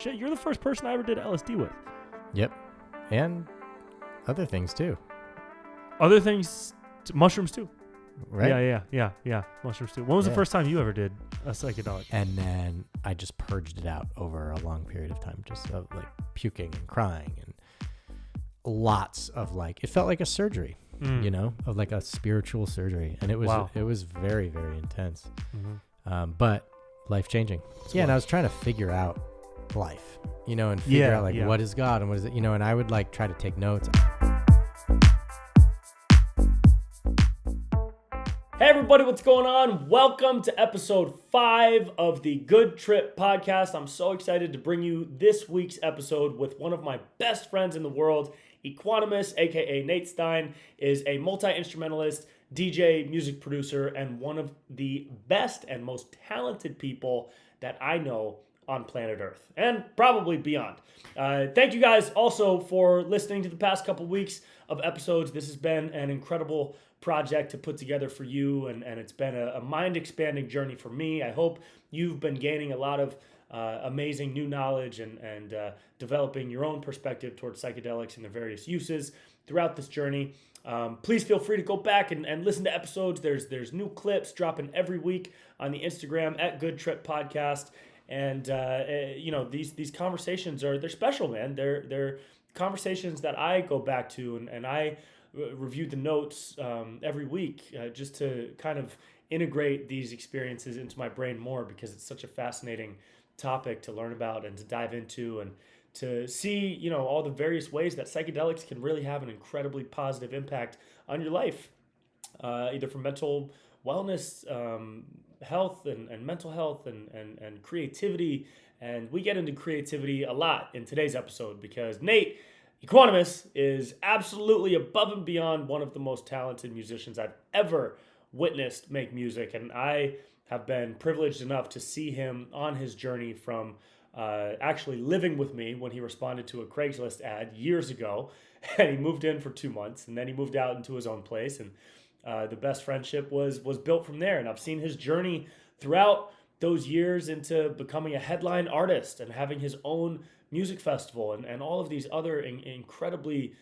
Shit, you're the first person I ever did LSD with. Yep. And other things too. Other things, mushrooms too. Right? Yeah. Mushrooms too. When was the first time you ever did a psychedelic? And then I just purged it out over a long period of time, just of like puking and crying and lots of like, it felt like a surgery, you know, of like a spiritual surgery. And it was very, very intense. Mm-hmm. But life changing. Yeah. And I was trying to figure out life, you know, and figure out like what is God and what is it, you know, and I would like try to take notes. Hey everybody, what's going on? Welcome to episode 5 of the Good Trip podcast. I'm so excited to bring you this week's episode with one of my best friends in the world. Equanimous, aka Nate Stein, is a multi-instrumentalist, DJ, music producer, and one of the best and most talented people that I know on planet Earth, and probably beyond. Thank you guys also for listening to the past couple weeks of episodes. This has been an incredible project to put together for you, and it's been a mind-expanding journey for me. I hope you've been gaining a lot of amazing new knowledge and developing your own perspective towards psychedelics and their various uses throughout this journey. Please feel free to go back and listen to episodes. There's new clips dropping every week on the Instagram at Good Trip Podcast. And you know, these conversations they're special, man. They're conversations that I go back to and I review the notes every week just to kind of integrate these experiences into my brain more, because it's such a fascinating topic to learn about and to dive into, and to see, you know, all the various ways that psychedelics can really have an incredibly positive impact on your life, either for mental wellness, health and mental health and creativity. And we get into creativity a lot in today's episode because Nate Equanimous is absolutely above and beyond one of the most talented musicians I've ever witnessed make music. And I have been privileged enough to see him on his journey from actually living with me when he responded to a Craigslist ad years ago, and he moved in for 2 months, and then he moved out into his own place, and the best friendship was built from there. And I've seen his journey throughout those years into becoming a headline artist and having his own music festival and all of these other incredibly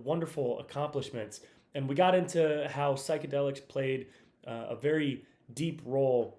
wonderful accomplishments. And we got into how psychedelics played a very deep role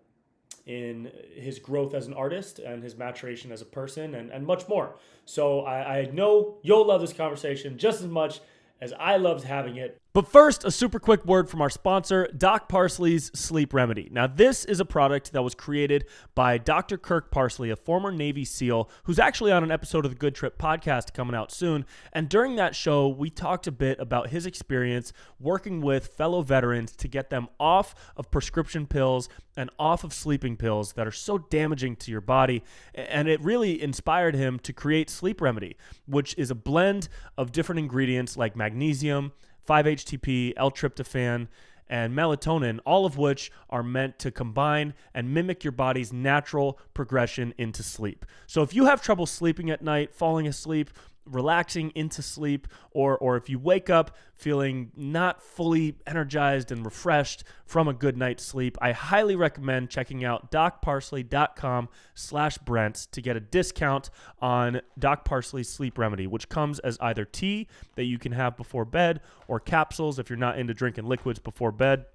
in his growth as an artist and his maturation as a person and much more. So I know you'll love this conversation just as much as I loved having it. But first, a super quick word from our sponsor, Doc Parsley's Sleep Remedy. Now, this is a product that was created by Dr. Kirk Parsley, a former Navy SEAL, who's actually on an episode of the Good Trip podcast coming out soon. And during that show, we talked a bit about his experience working with fellow veterans to get them off of prescription pills and off of sleeping pills that are so damaging to your body. And it really inspired him to create Sleep Remedy, which is a blend of different ingredients like magnesium, 5-HTP, L-tryptophan, and melatonin, all of which are meant to combine and mimic your body's natural progression into sleep. So if you have trouble sleeping at night, falling asleep, relaxing into sleep, or if you wake up feeling not fully energized and refreshed from a good night's sleep, I highly recommend checking out docparsley.com/Brent to get a discount on Doc Parsley's Sleep Remedy, which comes as either tea that you can have before bed or capsules if you're not into drinking liquids before bed.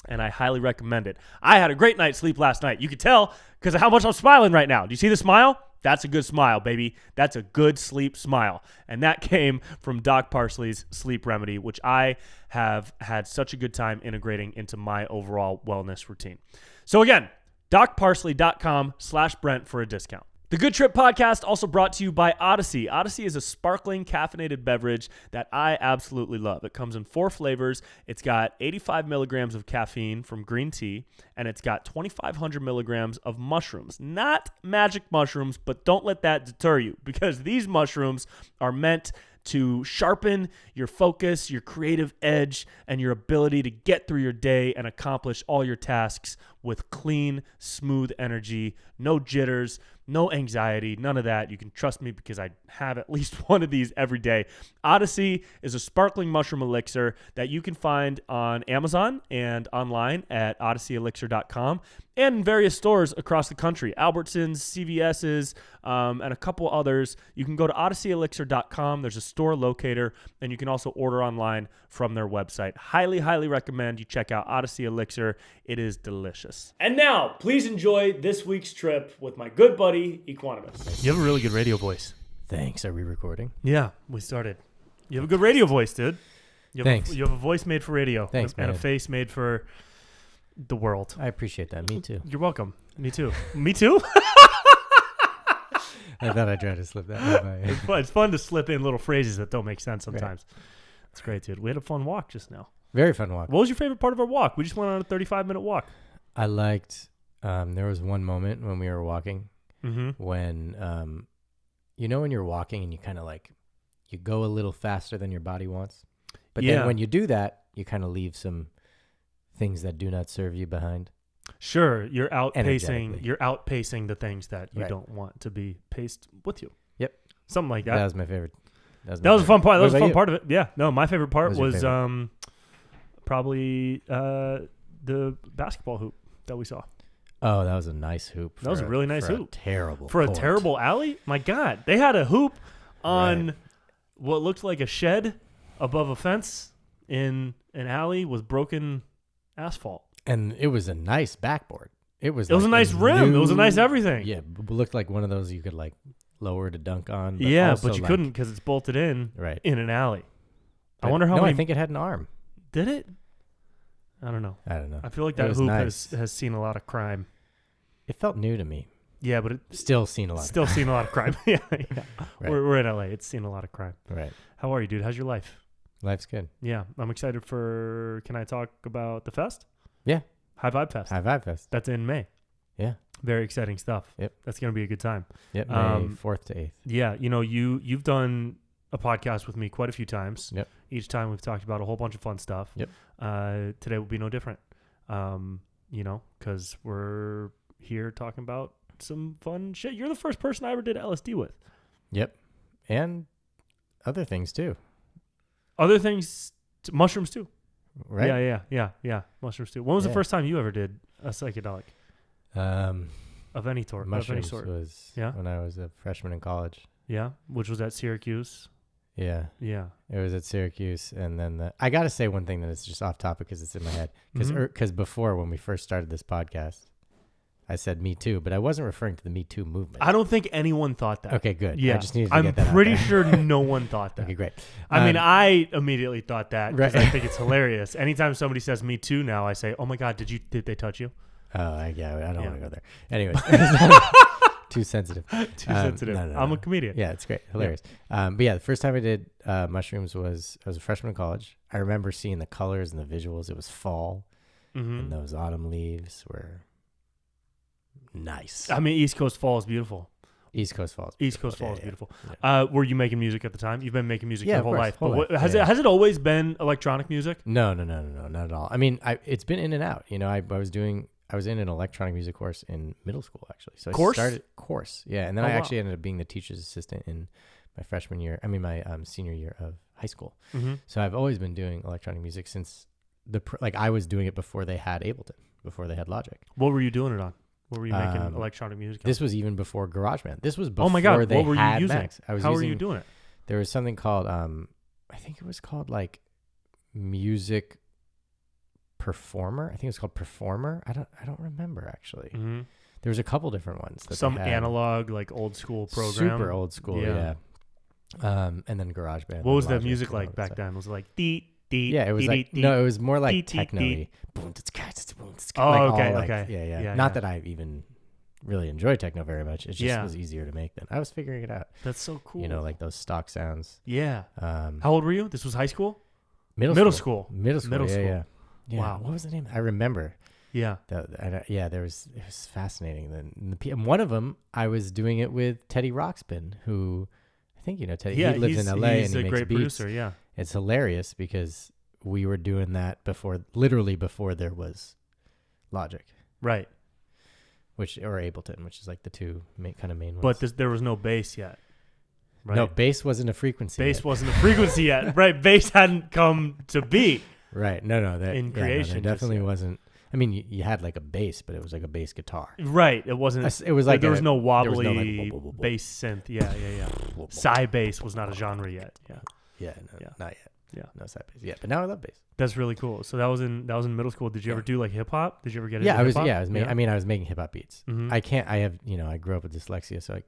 And I highly recommend it. I had a great night's sleep last night. You can tell because of how much I'm smiling right now. Do you see the smile? That's a good smile, baby. That's a good sleep smile. And that came from Doc Parsley's Sleep Remedy, which I have had such a good time integrating into my overall wellness routine. So again, docparsley.com/Brent for a discount. The Good Trip podcast also brought to you by Odyssey. Odyssey is a sparkling caffeinated beverage that I absolutely love. It comes in 4 flavors. It's got 85 milligrams of caffeine from green tea, and it's got 2,500 milligrams of mushrooms. Not magic mushrooms, but don't let that deter you, because these mushrooms are meant to sharpen your focus, your creative edge, and your ability to get through your day and accomplish all your tasks with clean, smooth energy, no jitters, No anxiety, none of that. You can trust me because I have at least one of these every day. Odyssey is a sparkling mushroom elixir that you can find on Amazon and online at odysseyelixir.com and in various stores across the country. Albertsons, CVS's, and a couple others. You can go to odysseyelixir.com. There's a store locator, and you can also order online from their website. Highly, highly recommend you check out Odyssey Elixir. It is delicious. And now, please enjoy this week's trip with my good buddy, Equanimous. You have a really good radio voice. Thanks. Are we recording? Yeah, we started. You have a good radio voice, dude. Thanks. You have a voice made for radio. Thanks, and man. a face made for the world. I appreciate that. Me too. You're welcome. Me too. Me too? I thought I'd try to slip that in. It's fun to slip in little phrases that don't make sense sometimes. It's great, dude. We had a fun walk just now. Very fun walk. What was your favorite part of our walk? We just went on a 35-minute walk. I liked, there was one moment when we were walking Mm-hmm. when, when you're walking and you kind of like, you go a little faster than your body wants. But then when you do that, you kind of leave some things that do not serve you behind. Sure, you're outpacing the things that you don't want to be paced with you. Yep. Something like that. That was my favorite. That was a fun part. That was a fun part of it. Yeah. No, my favorite part was probably the basketball hoop that we saw. Oh, that was a nice hoop. That was a really nice hoop. For a terrible alley? My God. They had a hoop on what looked like a shed above a fence in an alley with broken asphalt. And it was a nice backboard. It was a nice rim. It was a nice everything. Yeah, it looked like one of those you could like lower to dunk on. But you couldn't because it's bolted in in an alley. But I wonder how many. I think it had an arm. Did it? I don't know. I feel like that hoop has seen a lot of crime. It felt new to me. Yeah, but it's still seen a lot of crime. Yeah. Right. We're in LA. It's seen a lot of crime. Right. How are you, dude? How's your life? Life's good. Yeah. I'm excited for, can I talk about the fest? Yeah. High Vibe Fest. High Vibe Fest. That's in May. Yeah. Very exciting stuff. Yep. That's going to be a good time. Yep. May 4th to 8th. Yeah. You've done a podcast with me quite a few times. Yep. Each time we've talked about a whole bunch of fun stuff. Yep. Today will be no different. Because we're here talking about some fun shit. You're the first person I ever did LSD with. Yep. And other things too. Other things, mushrooms too. Right. Yeah. Mushrooms too. When was the first time you ever did a psychedelic? Of any sort. Mushrooms was when I was a freshman in college. Yeah, which was at Syracuse. Yeah. Yeah. It was at Syracuse, and then I got to say one thing that is just off topic because it's in my head. Because before, when we first started this podcast, I said Me Too, but I wasn't referring to the Me Too movement. I don't think anyone thought that. Okay, good. Yeah, I just needed to get that I'm pretty out there. sure no one thought that. Okay, great. I mean, I immediately thought that because I think it's hilarious. Anytime somebody says Me Too now, I say, "Oh my God, did they touch you?" Oh, I don't want to go there. Anyways. Too sensitive. No. I'm a comedian. Yeah, it's great. Hilarious. But yeah, the first time I did mushrooms I was a freshman in college. I remember seeing the colors and the visuals. It was fall, and those autumn leaves were nice. I mean, East Coast fall is beautiful. East Coast fall is beautiful. Yeah. Were you making music at the time? You've been making music your whole life. Has it always been electronic music? No, not at all. I mean, it's been in and out. I was in an electronic music course in middle school, actually. So I started course. Yeah. And then I actually ended up being the teacher's assistant in my my senior year of high school. Mm-hmm. So I've always been doing electronic music since I was doing it before they had Ableton, before they had Logic. What were you doing it on? What were you making electronic music on? This was even before GarageBand. This was before they what were you had using? Macs. How were you doing it? There was something called, I think it was called like Music Performer. I think it was called Performer. I don't remember actually. Mm-hmm. There was a couple different ones. Some analog, like old school program. Super old school, yeah. And then GarageBand. What was the music like back then? Was it like dee? Yeah, it was it was more like techno-y. Oh, okay. Yeah. Not that I even really enjoy techno very much. It just was easier to make then. I was figuring it out. That's so cool. Like those stock sounds. Yeah. How old were you? This was high school? Middle school. Yeah. Wow. What was the name? I remember. Yeah. It was fascinating. Then one of them, I was doing it with Teddy Rockspin, who I think you know Teddy. Yeah, he lives in LA and he makes great beats. Producer. Yeah. It's hilarious because we were doing that literally before there was Logic. Right. or Ableton, which is like the two kind of main ones. But there was no bass yet. Right? No, bass wasn't a frequency. Bass wasn't a frequency yet, right? Bass hadn't come to be. Right. No. In creation, there definitely wasn't. I mean, you had like a bass, but it was like a bass guitar. Right. It wasn't. It was like there was no wobbly there was no, like, bass synth. Yeah. Psy bass was not a genre yet. Yeah. Yeah. No, not yet. Yeah. No side bass. Yeah, but now I love bass. That's really cool. So that was in middle school. Did you ever do like hip hop? Did you ever get into hip hop? I was making hip hop beats. Mm-hmm. I grew up with dyslexia, so I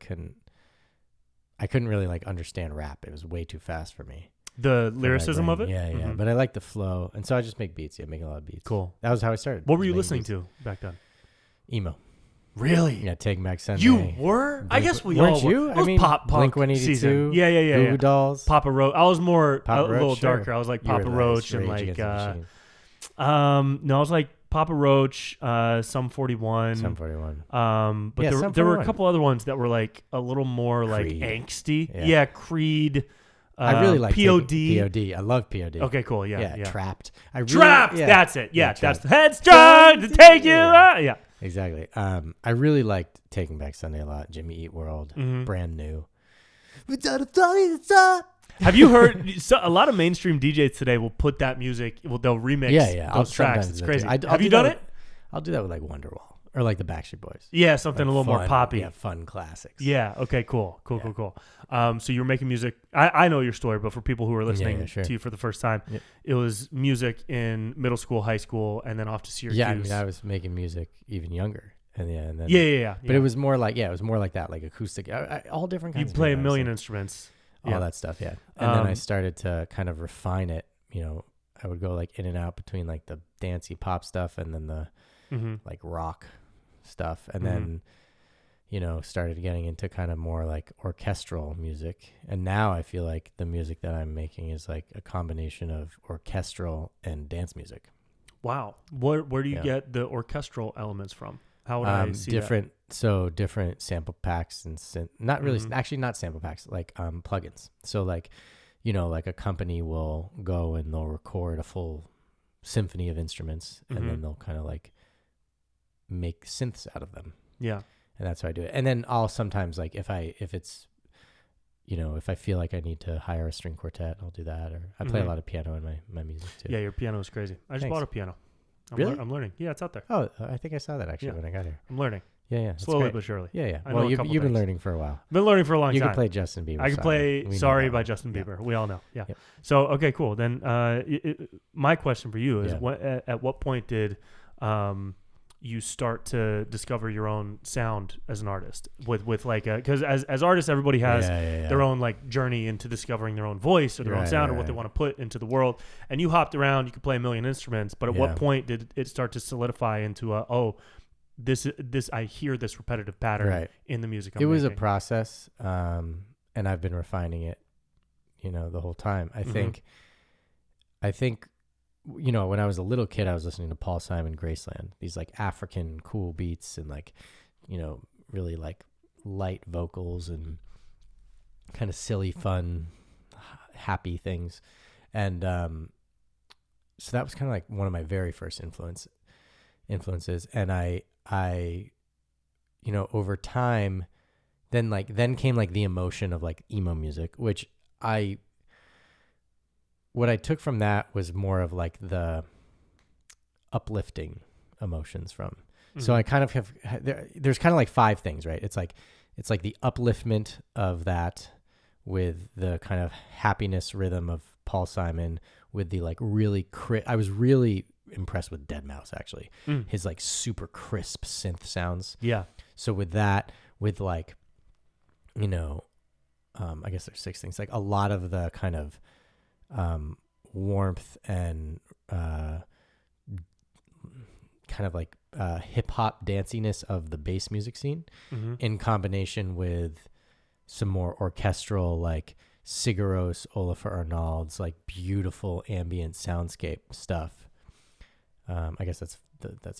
couldn't really like understand rap. It was way too fast for me. The lyricism of it? Yeah. Mm-hmm. But I like the flow. And so I just make beats. Yeah, making a lot of beats. Cool. That was how I started. What were you listening to back then? Emo. Really? Yeah, Taking Back Sunday. You were? I guess we all were. You? I mean, pop punk Blink-182. season. Yeah. Goo Goo Dolls. Papa Roach. I was more Papa a little Roach, darker. sure. I was like You were Papa like Roach and Rage like Against the Machine. no, I was like Papa Roach, Sum 41. Sum 41. But Yeah, there were a couple other ones that were like a little more like Creed. angsty. Yeah. Yeah, Creed. I really like POD. POD. I love POD. Okay, cool. Yeah. Trapped. Trapped. Yeah. That's it. Yeah, Yeah, that's Trapped. the headstrong to take you. Yeah. Exactly. I really liked Taking Back Sunday a lot. Jimmy Eat World. Mhm. Brand new. Without a thought, it's up. Have you heard? A lot of mainstream DJs today will put that music. They'll remix those tracks. It's crazy. Have you done it? I'll do that with like Wonderwall or like the Backstreet Boys. Yeah, something Like a little more fun, poppy. Yeah, fun classics. Yeah. Okay. Cool. So you were making music. I know your story, but for people who are listening sure. to you for the first time, Yep. it was music in middle school, high school, and then off to Syracuse. Yeah, I mean, I was making music even younger, and then Yeah. But it was more like that, like acoustic, all different kinds. You play a of music, million honestly. instruments. All that stuff, yeah. And then I started to kind of refine it. I would go like in and out between like the dancey pop stuff and then the like rock stuff, and then started getting into kind of more like orchestral music. And now I feel like the music that I'm making is like a combination of orchestral and dance music. Wow. Where do you get the orchestral elements from? How would I see different sample packs and not really actually not sample packs, like plugins. So like like a company will go and they'll record a full symphony of instruments and then they'll kind of like make synths out of them. Yeah. And that's how I do it. And then I'll sometimes like if it's if I feel like I need to hire a string quartet, I'll do that. Or I play a lot of piano in my music too. Yeah, your piano is crazy. I just Thanks. bought a piano. Really? I'm learning. Yeah, it's out there. Oh, I think I saw that actually when I got here. I'm learning. Yeah. That's Slowly great. but surely. Yeah. I know Well, a you've couple been things. learning for a while. I've been learning for a long time. You can play Justin Bieber. I can play We know Sorry that by one. Justin Yeah. Bieber. We all know. Yeah. Yep. So, okay, cool. Then my question for you is at what point did you start to discover your own sound as an artist with like because as artists everybody has their own like journey into discovering their own voice or their own sound or what they want to put into the world, and you hopped around, you could play a million instruments, but at what point did it start to solidify into this I hear this repetitive pattern in the music I'm was a making? process, and I've been refining it the whole time. I think when I was a little kid, I was listening to Paul Simon, Graceland, these like African cool beats and like, really like light vocals and kind of silly, fun, happy things. And so that was kind of like one of my very first influences. And I over time, then came like the emotion of like emo music, which what I took from that was more of like the uplifting emotions from. So I kind of have, there's kind of like 5 things, right? It's like the upliftment of that with the kind of happiness rhythm of Paul Simon with the like really I was really impressed with Deadmau5 actually. His like super crisp synth sounds. Yeah. So with that, with like, I guess there's 6 things, like a lot of the kind of warmth and kind of like hip hop danciness of the bass music scene in combination with some more orchestral, like Sigur Rós, Olafur Arnalds, like beautiful ambient soundscape stuff. I guess that's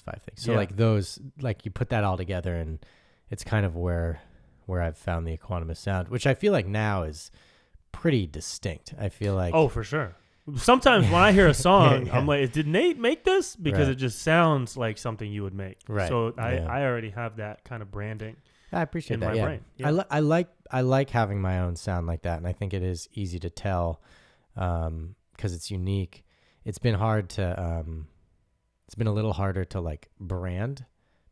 5 things. So like those, like you put that all together and it's kind of where I've found the Equanimous sound, which I feel like now is pretty distinct. I feel like, oh, for sure. Sometimes when I hear a song, Yeah. I'm like, did Nate make this? Because Right. it just sounds like something you would make. Right. So Yeah. I already have that kind of branding I appreciate in that. my Yeah. brain. Yeah. I like having my own sound like that, and I think it is easy to tell because it's unique. It's been hard to it's been a little harder to like brand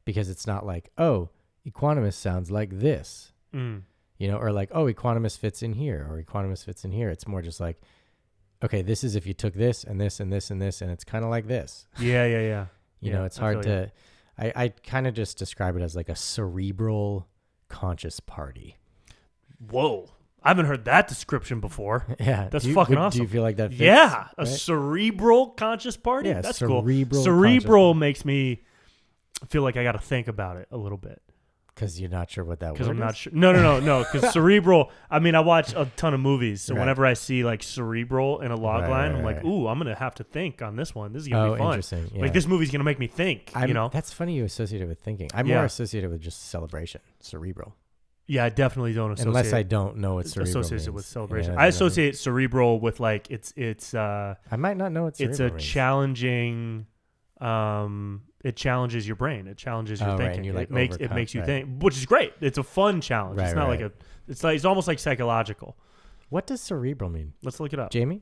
because it's not like, oh, Equanimous sounds like this, or like, oh, Equanimous fits in here or Equanimous fits in here. It's more just like, okay, this is if you took this and this and this and this, and it's kind of like this. Yeah. It's hard to, I kind of just describe it as like a cerebral conscious party. Whoa. I haven't heard that description before. Yeah. That's fucking awesome. Do you feel like that fits? Yeah. A right? cerebral conscious party? Yeah, That's cool. cerebral Cerebral makes me feel like I got to think about it a little bit. Because you're not sure what that word is? Because I'm not sure. No. Because cerebral, I mean, I watch a ton of movies. So Right. whenever I see like cerebral in a log line, I'm like, right. ooh, I'm going to have to think on this one. This is going to be fun. Interesting. Yeah. Like this movie's going to make me think, That's funny you associate it with thinking. I'm more associated with just celebration, cerebral. Yeah, I definitely don't associate. Unless I don't know what cerebral associate it means. with celebration. Yeah, I associate cerebral with like it's I might not know what cerebral it's a means. challenging it challenges your brain. It challenges your Right, thinking. and you, like, it makes you right. think, which is great. It's a fun challenge. Right, it's not right. it's almost like psychological. What does cerebral mean? Let's look it up. Jamie?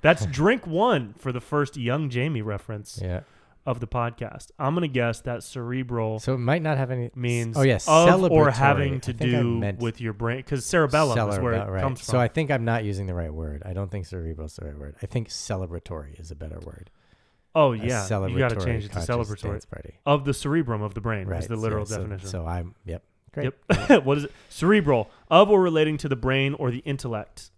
That's drink one for the first young Jamie reference of the podcast. I'm going to guess that cerebral So it might not have any means of or celebratory. having to I think I do meant with your brain, because cerebellum is where it right. comes from. So I think I'm not using the right word. I don't think cerebral is the right word. I think celebratory is a better word. Oh A yeah, you got to change it to conscious celebratory dance party. of the cerebrum of the brain. Right. Is the literal definition. So I'm great. Yep. What is it? Cerebral, of or relating to the brain or the intellect.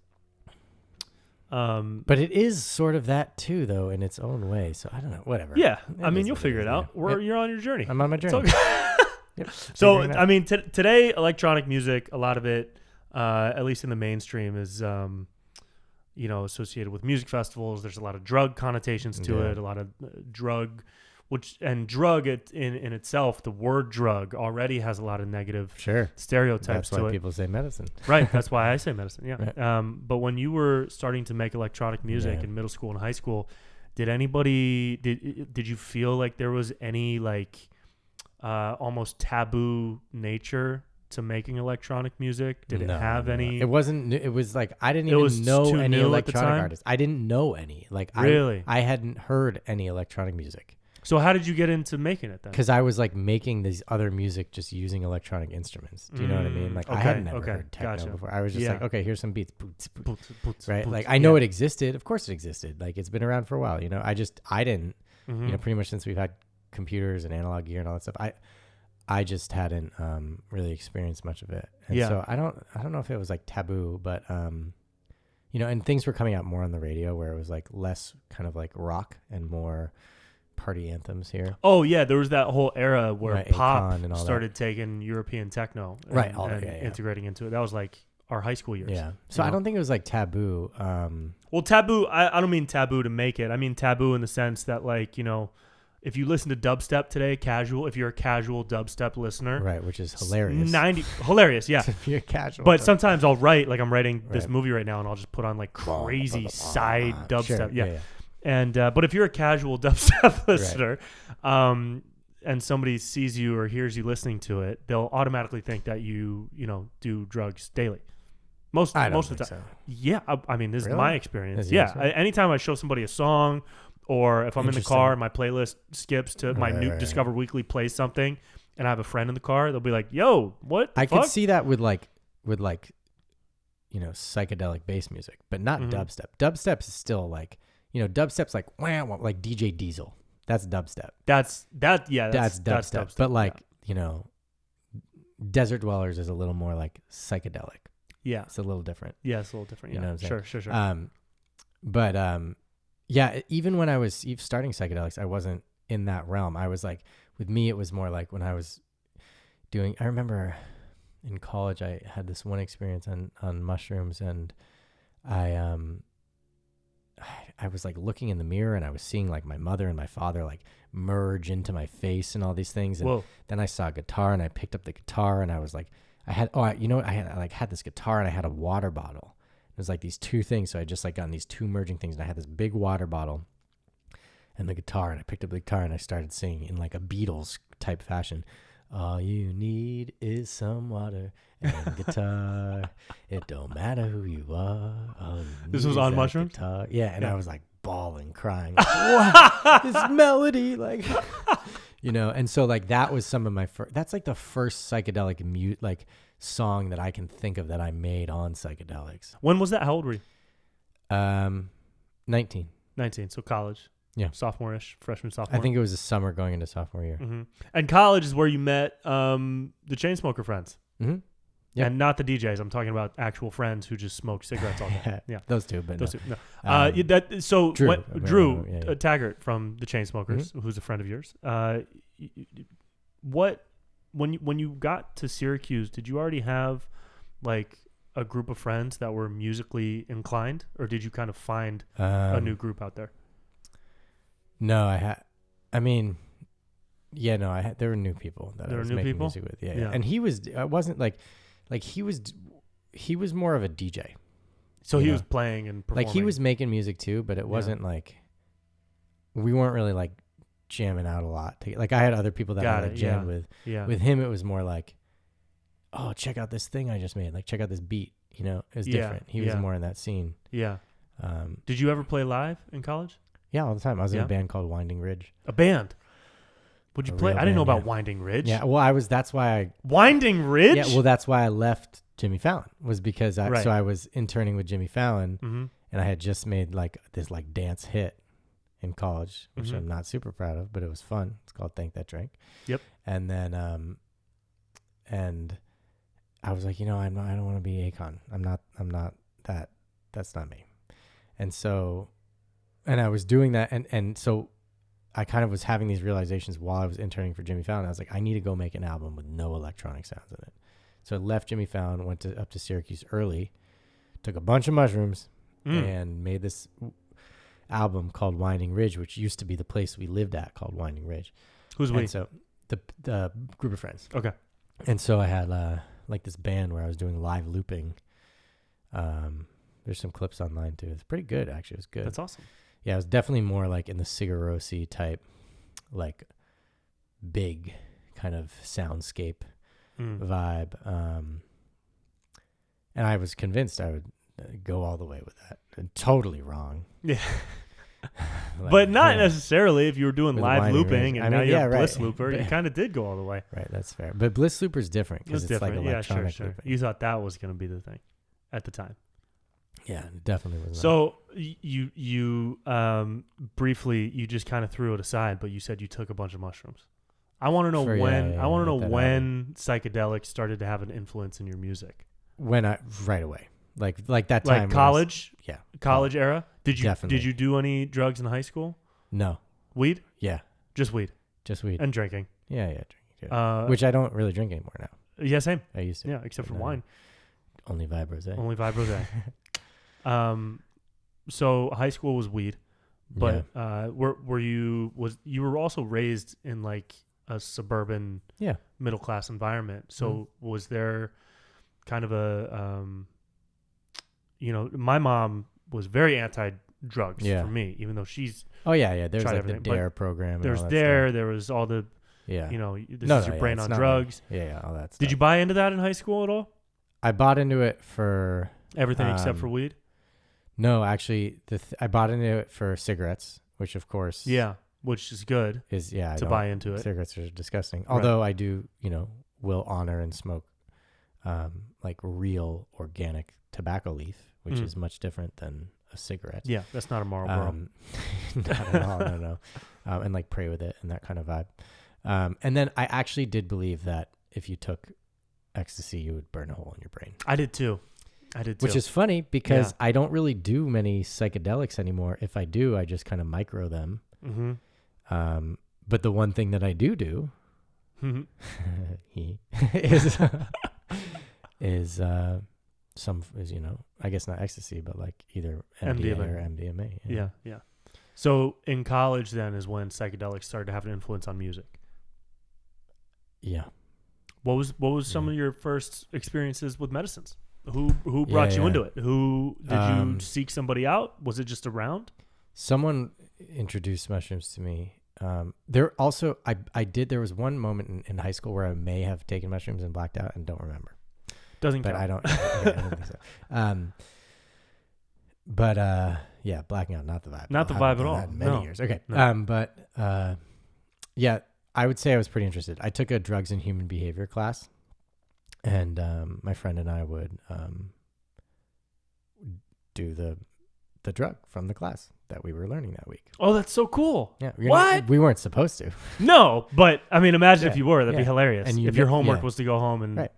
But it is sort of that too, though, in its own way. So I don't know. Whatever. Yeah, It I mean, is you'll what figure is, it out. yeah. You're on your journey. I'm on my journey. Yep. So Figuring it I out. mean, today electronic music, a lot of it, at least in the mainstream, is associated with music festivals. There's a lot of drug connotations to Yeah. it. A lot of drug. Drug in itself, the word drug already has a lot of negative stereotypes That's to why it. people say medicine. Right. That's why I say medicine. Yeah. Right. But when you were starting to make electronic music in middle school and high school, did you feel like there was any like almost taboo nature to making electronic music? Did it have any? It wasn't. It was like I didn't even know any electronic artists. I didn't know any. Like really, I hadn't heard any electronic music. So how did you get into making it then? Because I was like making these other music just using electronic instruments. Do you know what I mean? Like I had never heard techno before. I was just like, okay, here's some beats. Boots, right? Like I know it existed. Of course it existed. Like it's been around for a while. I didn't. Pretty much since we've had computers and analog gear and all that stuff. I just hadn't really experienced much of it. And so I don't know if it was like taboo, but and things were coming out more on the radio where it was like less kind of like rock and more party anthems here. Oh yeah, there was that whole era where pop and all started taking European techno and integrating into it. That was like our high school years. Yeah. So I don't think it was like taboo. Well, taboo, I don't mean taboo to make it. I mean taboo in the sense that like, if you listen to dubstep today, if you're a casual dubstep listener. Right, which is hilarious. Hilarious, yeah. If you're casual. But sometimes I'll write, like I'm writing this movie right now and I'll just put on like crazy side dubstep. Sure, yeah. And but if you're a casual dubstep listener, and somebody sees you or hears you listening to it, they'll automatically think that you do drugs daily. Most of the time. So. Yeah, I mean this is my experience. Anytime I show somebody a song, or if I'm in the car, my playlist skips to my new Discover Weekly plays something, and I have a friend in the car, they'll be like, "Yo, what?" I could see that with psychedelic bass music, but not dubstep. Dubstep is still like. Dubstep's like wow, like DJ Diesel. That's dubstep. That's dubstep. But Desert Dwellers is a little more like psychedelic. Yeah, it's a little different. Yeah, it's a little different. Yeah, you know what I'm saying? Sure. But even when I was starting psychedelics, I wasn't in that realm. I was like, with me, it was more like when I was doing. I remember in college, I had this one experience on mushrooms, and I was like looking in the mirror and I was seeing like my mother and my father like merge into my face and all these things. And then I saw a guitar and I picked up the guitar and I was like, I had this guitar and I had a water bottle It was like these two things. So I just like gotten these two merging things, and I had this big water bottle and the guitar, and I picked up the guitar and I started singing in like a Beatles type fashion. All you need is some water and guitar. It don't matter who you are. This was on mushrooms? Guitar. Yeah, and I was like bawling, crying. Like, what? This melody, like, you know. And so like that was some of my first. That's like the first psychedelic like song that I can think of that I made on psychedelics. When was that? How old were you? 19. 19. So college. Yeah. Sophomore-ish, freshman, sophomore. I think it was the summer going into sophomore year. Mm-hmm. And college is where you met the Chainsmoker friends. Mm-hmm. Yep. And not the DJs. I'm talking about actual friends who just smoke cigarettes all day. Yeah. Those two, but Those no. two. No. So Drew yeah. Taggart from the Chainsmokers, who's a friend of yours. When you got to Syracuse, did you already have like a group of friends that were musically inclined, or did you kind of find a new group out there? No, I mean, yeah, no, there were new people that I was making music with. Yeah. And he was, I wasn't like he was more of a DJ. So he was playing and performing. Like he was making music too, but it wasn't like, we weren't really like jamming out a lot. Like I had other people that I jammed with. Yeah. With him, it was more like, oh, check out this thing I just made. Like check out this beat. You know, it was different. He was more in that scene. Yeah. Did you ever play live in college? Yeah, all the time. I was in a band called Winding Ridge. A band? Would you play? I didn't know about Winding Ridge. Yeah, well, that's why Winding Ridge? Yeah, well, that's why I left Jimmy Fallon, was because so I was interning with Jimmy Fallon, and I had just made like this like dance hit in college, which I'm not super proud of, but it was fun. It's called Thank That Drink. Yep. And then, and I was like, I don't want to be Akon. I'm not that. That's not me. And so. And I was doing that, and so I kind of was having these realizations while I was interning for Jimmy Fallon. I was like, I need to go make an album with no electronic sounds in it. So I left Jimmy Fallon, went up to Syracuse early, took a bunch of mushrooms, and made this album called Winding Ridge, which used to be the place we lived at, called Winding Ridge. Who's we? So the group of friends. Okay. And so I had like this band where I was doing live looping. There's some clips online too. It's pretty good, actually. It was good. That's awesome. Yeah, it was definitely more like in the Sigur Rós type, like big kind of soundscape vibe. And I was convinced I would go all the way with that. Totally wrong. Yeah. But not necessarily if you were doing live looping and now you're a Bliss Looper. You kind of did go all the way. Right, that's fair. But Bliss Looper's different because it's like electronic looping. You thought that was going to be the thing at the time. Yeah, it definitely was. So you briefly, you just kind of threw it aside, but you said you took a bunch of mushrooms. I want to know when psychedelics started to have an influence in your music. Right away, like that time, like college. College era. Did definitely. Did you do any drugs in high school? No. Weed? Yeah. Just weed. And drinking. Yeah, drinking. Which I don't really drink anymore now. Yeah, same. I used to. Yeah, except for wine. Only Vibe Rosé. So high school was weed, but you were also raised in like a suburban middle class environment. So was there kind of a my mom was very anti-drugs for me, even though she's there's like the DARE program. There's DARE. There was all the this is your brain on drugs. All that stuff. Did you buy into that in high school at all? I bought into it for everything except for weed. No, actually, I bought into it for cigarettes, which of course, which is good. To buy into it. Cigarettes are disgusting. Although I do, will honor and smoke, like real organic tobacco leaf, which is much different than a cigarette. Yeah, that's not a Marlboro. Not at all. No. And like pray with it and that kind of vibe. And then I actually did believe that if you took ecstasy, you would burn a hole in your brain. I did too. Which is funny because I don't really do many psychedelics anymore. If I do, I just kind of micro them. Mm-hmm. But the one thing that I do is I guess not ecstasy, but like either MDMA or MDMA. Yeah. So in college then is when psychedelics started to have an influence on music. Yeah. What was some of your first experiences with medicines? Who brought you yeah. into it? Who did you seek somebody out? Was it just around? Someone introduced mushrooms to me. There also, there was one moment in high school where I may have taken mushrooms and blacked out and don't remember. Doesn't But count. I don't think so. Yeah, blacking out, not the vibe. Not the vibe at all. That in many years. Okay. No. Yeah, I would say I was pretty interested. I took a drugs and human behavior class, and my friend and I would do the drug from the class that we were learning that week. Oh, that's so cool. Yeah. We weren't supposed to. No, but I mean, imagine if Yeah, you were. That'd be yeah. hilarious. And if your homework yeah. was to go home and Right.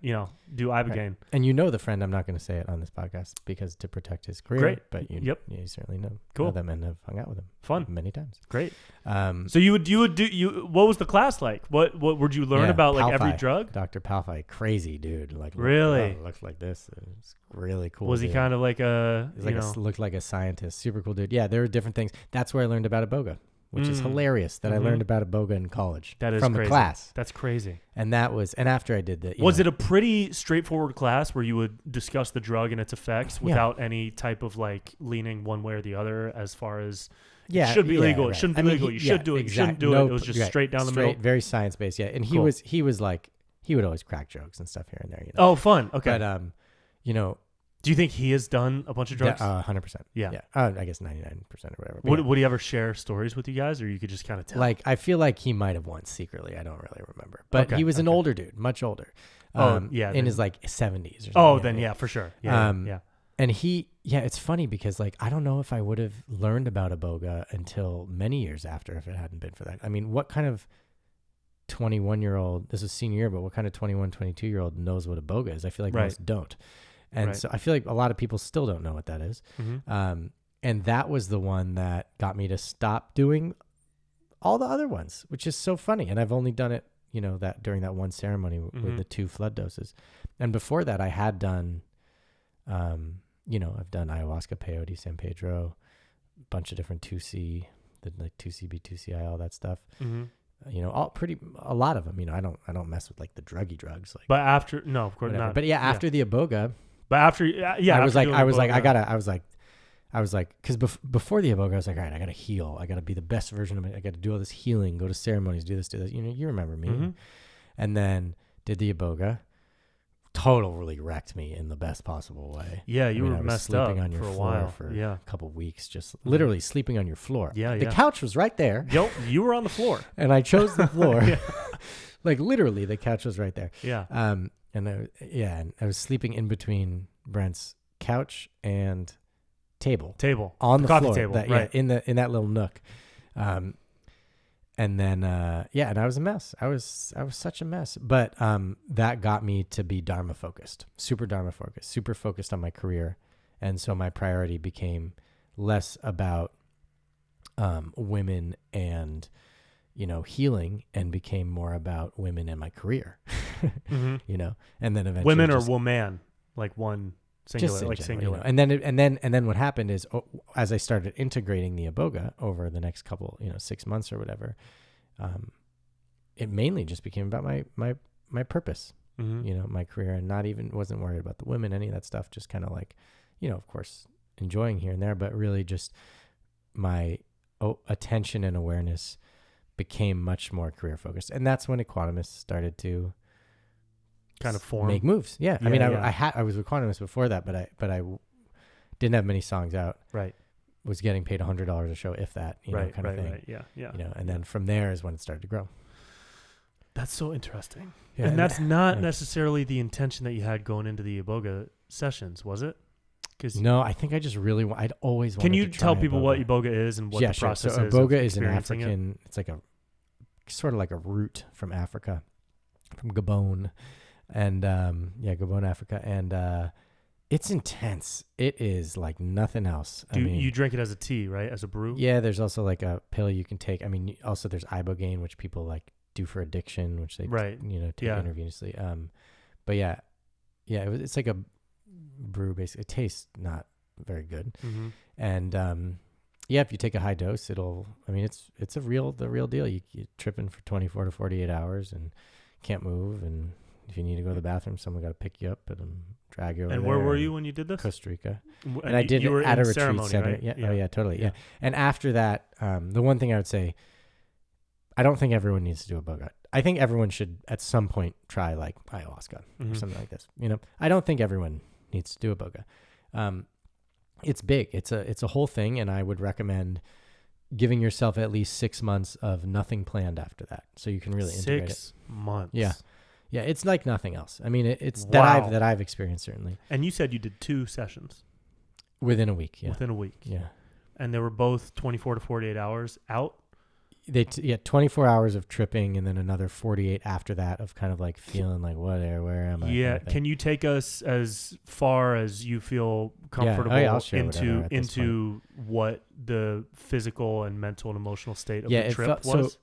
do ibogaine. And the friend, I'm not going to say it on this podcast because to protect his career. Great. But you certainly know Cool. them and have hung out with him. Fun. Many times. Great. So you would do what was the class like? What would you learn about like every Palfi. drug? Dr. Palfi, crazy dude. Like Really? looks like this. It's really cool. Was he dude. kind of like a He's like looked like a scientist. Super cool dude. Yeah, there were different things. That's where I learned about iboga, which is hilarious that I learned about iboga in college. That is from crazy. the class. That's crazy. And after I did that. Was it a pretty straightforward class where you would discuss the drug and its effects without any type of like leaning one way or the other as far as it should be legal, it shouldn't be legal, you should do it, you shouldn't do it. It was just straight down the middle. Very science based, yeah. And he Cool. was like he would always crack jokes and stuff here and there, Oh, fun. Okay. But do you think he has done a bunch of drugs? 100%. Yeah. I guess 99% or whatever. Would he ever share stories with you guys, or you could just kind of tell? Like, I feel like he might have once secretly. I don't really remember. But he was an older dude, much older. In his like 70s or something. Oh, then yeah, for sure. Yeah. And it's funny because like I don't know if I would have learned about iboga until many years after if it hadn't been for that. I mean, what kind of 21-year-old, this was senior year, but what kind of 21, 22-year-old knows what iboga is? I feel like most don't. And so I feel like a lot of people still don't know what that is. Mm-hmm. And that was the one that got me to stop doing all the other ones, which is so funny. And I've only done it, that during that one ceremony with the 2 flood doses. And before that, I had done, I've done ayahuasca, peyote, San Pedro, a bunch of different 2C, like 2CB, 2CI, all that stuff. Mm-hmm. A lot of them. I don't mess with like the druggy drugs. Like, but after, no, of course whatever. not. But after the iboga. But after, because before the iboga, I was like, all right, I got to heal. I got to be the best version of me. I got to do all this healing, go to ceremonies, do this, do that. You remember me. Mm-hmm. And then did the iboga. Totally wrecked me in the best possible way. Yeah, you were messed up sleeping on your for a floor while. for a couple of weeks, just literally sleeping on your floor. Yeah, the couch was right there. Yep, you were on the floor. And I chose the floor. Like literally, the couch was right there. Yeah. And I was sleeping in between Brent's couch and table on the coffee floor, table, right? Yeah, in that little nook. And then and I was a mess. I was such a mess. But that got me to be Dharma focused, super focused on my career, and so my priority became less about women and healing, and became more about women and my career. Mm-hmm. And then eventually women or woman, like one singular, just like general, singular. And then what happened is, as I started integrating the iboga over the next couple 6 months or whatever, it mainly just became about my purpose, mm-hmm. My career, and wasn't worried about the women, any of that stuff, just kind of like, of course enjoying here and there, but really just my attention and awareness became much more career focused. And that's when Equanimous started to kind of form, make moves. Yeah. Yeah, I mean, I was Equanimous before that, but I didn't have many songs out. Right. Was getting paid $100 a show, if that, kind of thing. Right. Yeah. And then from there is when it started to grow. That's so interesting. Yeah, and that's not necessarily the intention that you had going into the iboga sessions, was it? No, I think I just really I'd always wanted Can you to try tell people iboga. what iboga is and what the process so is? Iboga is an African. It's like a sort of like a root from Africa, from Gabon, and Gabon, Africa, and it's intense. It is like nothing else. You drink it as a tea, right? As a brew? Yeah, there's also like a pill you can take. I mean, also there's ibogaine, which people like do for addiction, which they take intravenously. But it's like a brew basically. It tastes not very good. Mm-hmm. And if you take a high dose, it's the real deal. You're tripping for 24 to 48 hours and can't move and If you need to go to the bathroom, someone got to pick you up and drag you over And there. where were you when you did this? Costa Rica. And I did you were it at a in retreat ceremony, center. right? Yeah. Oh yeah, totally. Yeah. And after that, the one thing I would say, I don't think everyone needs to do iboga. I think everyone should at some point try like ayahuasca or something like this. I don't think everyone needs to do iboga. It's big. It's a whole thing, and I would recommend giving yourself at least 6 months of nothing planned after that, so you can really integrate it. 6 months. Yeah. It's like nothing else. I mean, it's Wow. that I've experienced certainly. And you said you did 2 sessions Within a week. Yeah. within a week. Yeah. And they were both 24 to 48 hours out. 24 hours of tripping, and then another 48 after that of kind of like feeling like, where am I? Yeah. kind of thing. Can you take us as far as you feel comfortable I'll share whatever at this into what the physical and mental and emotional state of Yeah, the it trip felt, was?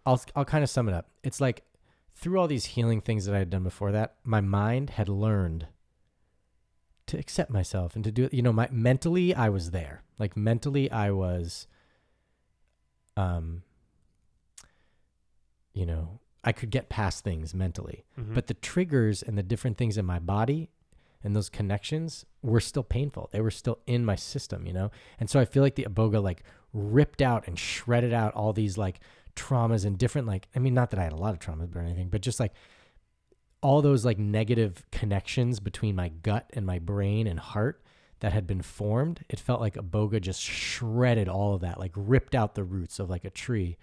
so I'll kind of sum it up. It's like through all these healing things that I had done before that, my mind had learned to accept myself and to do it. Mentally I was there. Like mentally I was, I could get past things mentally, but the triggers and the different things in my body and those connections were still painful. They were still in my system, And so I feel like the iboga like ripped out and shredded out all these like traumas and different, not that I had a lot of traumas or anything, but just like all those like negative connections between my gut and my brain and heart that had been formed. It felt like iboga just shredded all of that, like ripped out the roots of like a tree.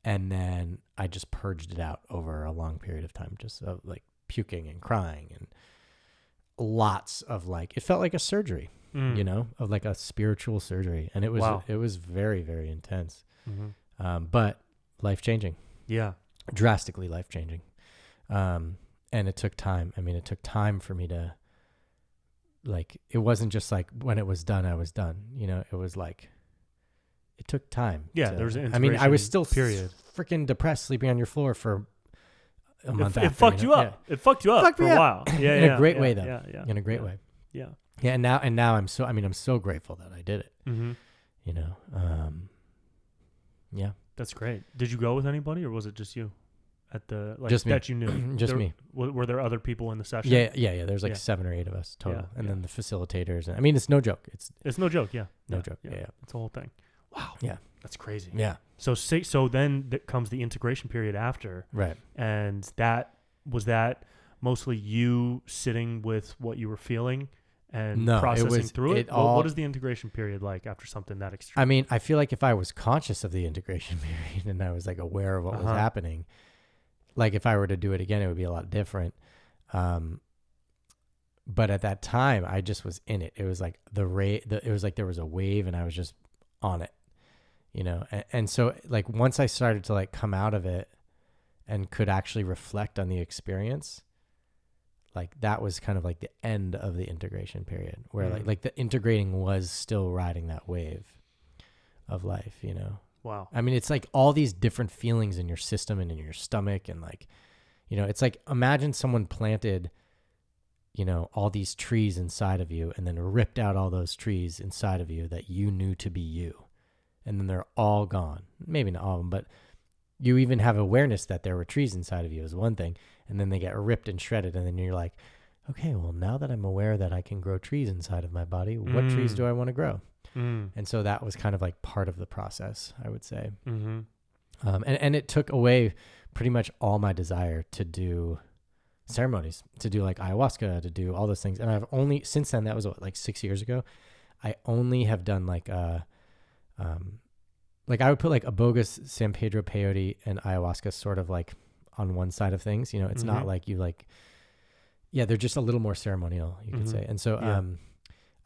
And then I just purged it out over a long period of time, just of like puking and crying and lots of like, it felt like a surgery, of like a spiritual surgery. And it was very, very intense. But life-changing. Yeah. Drastically life-changing. And it took time. It took time for me to, like, it wasn't just like when it was done, I was done. It was like, it took time. Yeah, there was an integration I was still period. Freaking depressed, sleeping on your floor for a month. It fucked you up. Yeah. It fucked you up for a while. Yeah, in a great way, though. Yeah. In a great way. Yeah. Yeah, and now I'm so grateful that I did it. Yeah. That's great. Did you go with anybody, or was it just you at the just me. that you knew? Just me. Were there other people in the session? Yeah. There's like 7 or 8 of us total, and then the facilitators. It's no joke. It's no joke. Yeah. No joke. Yeah. It's a whole thing. Wow. Yeah. That's crazy. Yeah. So then comes the integration period after. Right. And was that mostly you sitting with what you were feeling and processing through it? What is the integration period like after something that extreme? I feel like if I was conscious of the integration period and I was like aware of what was happening, like if I were to do it again, it would be a lot different. But at that time, I just was in it. It was like it was like there was a wave and I was just on it, and so like once I started to like come out of it and could actually reflect on the experience, like that was kind of like the end of the integration period where like the integrating was still riding that wave of life, Wow. It's like all these different feelings in your system and in your stomach, and like, it's like imagine someone planted all these trees inside of you and then ripped out all those trees inside of you that you knew to be you. And then they're all gone. Maybe not all of them, but you even have awareness that there were trees inside of you is one thing. And then they get ripped and shredded. And then you're like, okay, well, now that I'm aware that I can grow trees inside of my body, what trees do I want to grow? And so that was kind of like part of the process, I would say. And it took away pretty much all my desire to do ceremonies, to do like ayahuasca, to do all those things. And I've only, since then, that was like 6 years ago, I only have done like I would put like iboga, San Pedro peyote, and ayahuasca sort of like on one side of things. It's not like you like, they're just a little more ceremonial, you could say. And so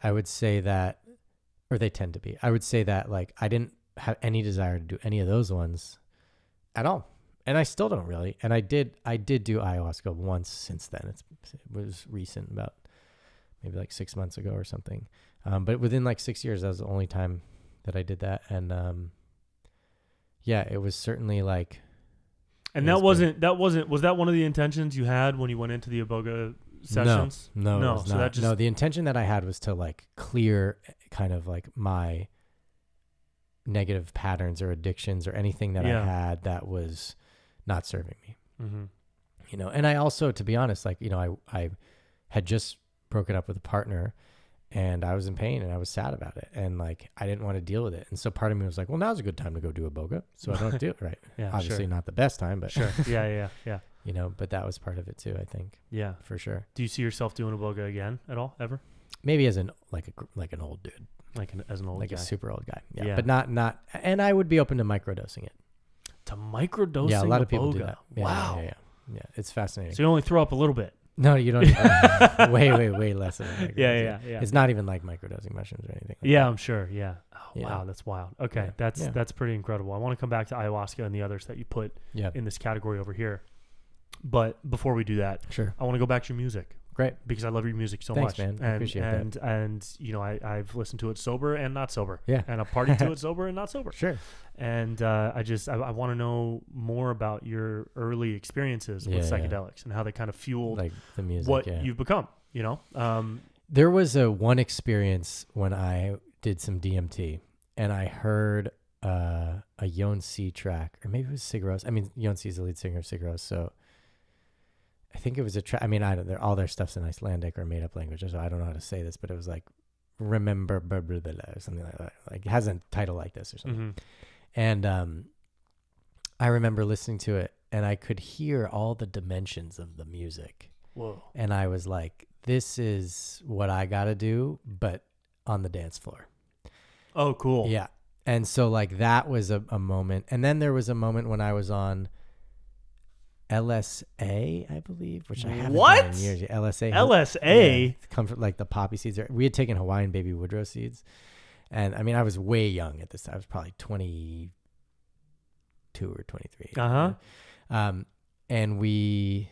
I would say that, or they tend to be, I would say that like I didn't have any desire to do any of those ones at all. And I still don't really. And I did do ayahuasca once since then. It was recent, about maybe like 6 months ago or something. But within like 6 years, that was the only time that I did that. And it was certainly like. And was that one of the intentions you had when you went into the iboga sessions? No. No, the intention that I had was to like clear kind of like my negative patterns or addictions or anything that I had that was not serving me. You know, and I also, to be honest, like, you know, I had just broken up with a partner and I was in pain and I was sad about it. And like, I didn't want to deal with it. And so part of me was like, well, now's a good time to go do a boga. So I don't do it right. Yeah, obviously not the best time, but sure. Yeah. you know, but that was part of it too, I think. Yeah, for sure. Do you see yourself doing a boga again at all, ever? Maybe as an, like an old dude, as an old like guy. a super old guy. Yeah. But not, and I would be open to microdosing it. To microdosing. Yeah. A lot of boga. people do that. Yeah, Wow. Yeah. It's fascinating. So you only throw up a little bit. No, you don't. way less than microdosing. Yeah. It's not even like microdosing mushrooms or anything. Like I'm sure. Yeah. Oh, yeah. Wow, that's wild. Okay, that's pretty incredible. I want to come back to ayahuasca and the others that you put in this category over here. But before we do that, sure, I want to go back to your music. Great, because I love your music so Thanks, much. man. I appreciate that. And you know, I've listened to it sober and not sober. Yeah, and I've partied to it sober and not sober. Sure. And I want to know more about your early experiences with psychedelics and how they kind of fueled like the music, what you've become. You know, there was one experience when I did some DMT and I heard a Yon-C track, or maybe it was Sigur Rós. I mean, Yon-C is the lead singer of Sigur Rós, so I think it was a track. I mean, all their stuff's in Icelandic or made up language, so I don't know how to say this, but it was like remember or something like that. Like it has a title like this or something. Mm-hmm. And I remember listening to it and I could hear all the dimensions of the music. Whoa. And I was like, this is what I got to do, but on the dance floor. Oh, cool. Yeah. And so like that was a moment. And then there was a moment when I was on LSA, I believe, which I haven't done in years. LSA. LSA? Come from like the poppy seeds. We had taken Hawaiian baby Woodrow seeds. And I mean, I was way young at this time. I was probably 22 or 23. Uh-huh. And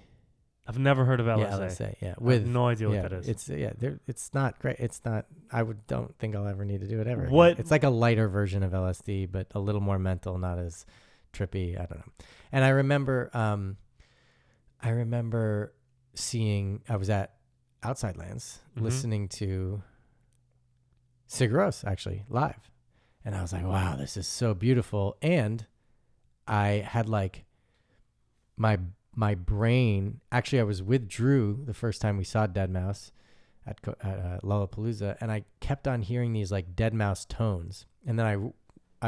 I've never heard of LSA. Yeah, LSA, yeah. I have no idea what that is. It's not great. It's not, don't think I'll ever need to do it ever. What? It's like a lighter version of LSD, but a little more mental, not as trippy. I don't know. And I remember seeing, I was at Outside Lands listening to Sigur Rós actually live. And I was like, wow, this is so beautiful. And I had like my brain, actually I was with Drew the first time we saw Dead Mouse at Lollapalooza, and I kept on hearing these like Dead Mouse tones. And then I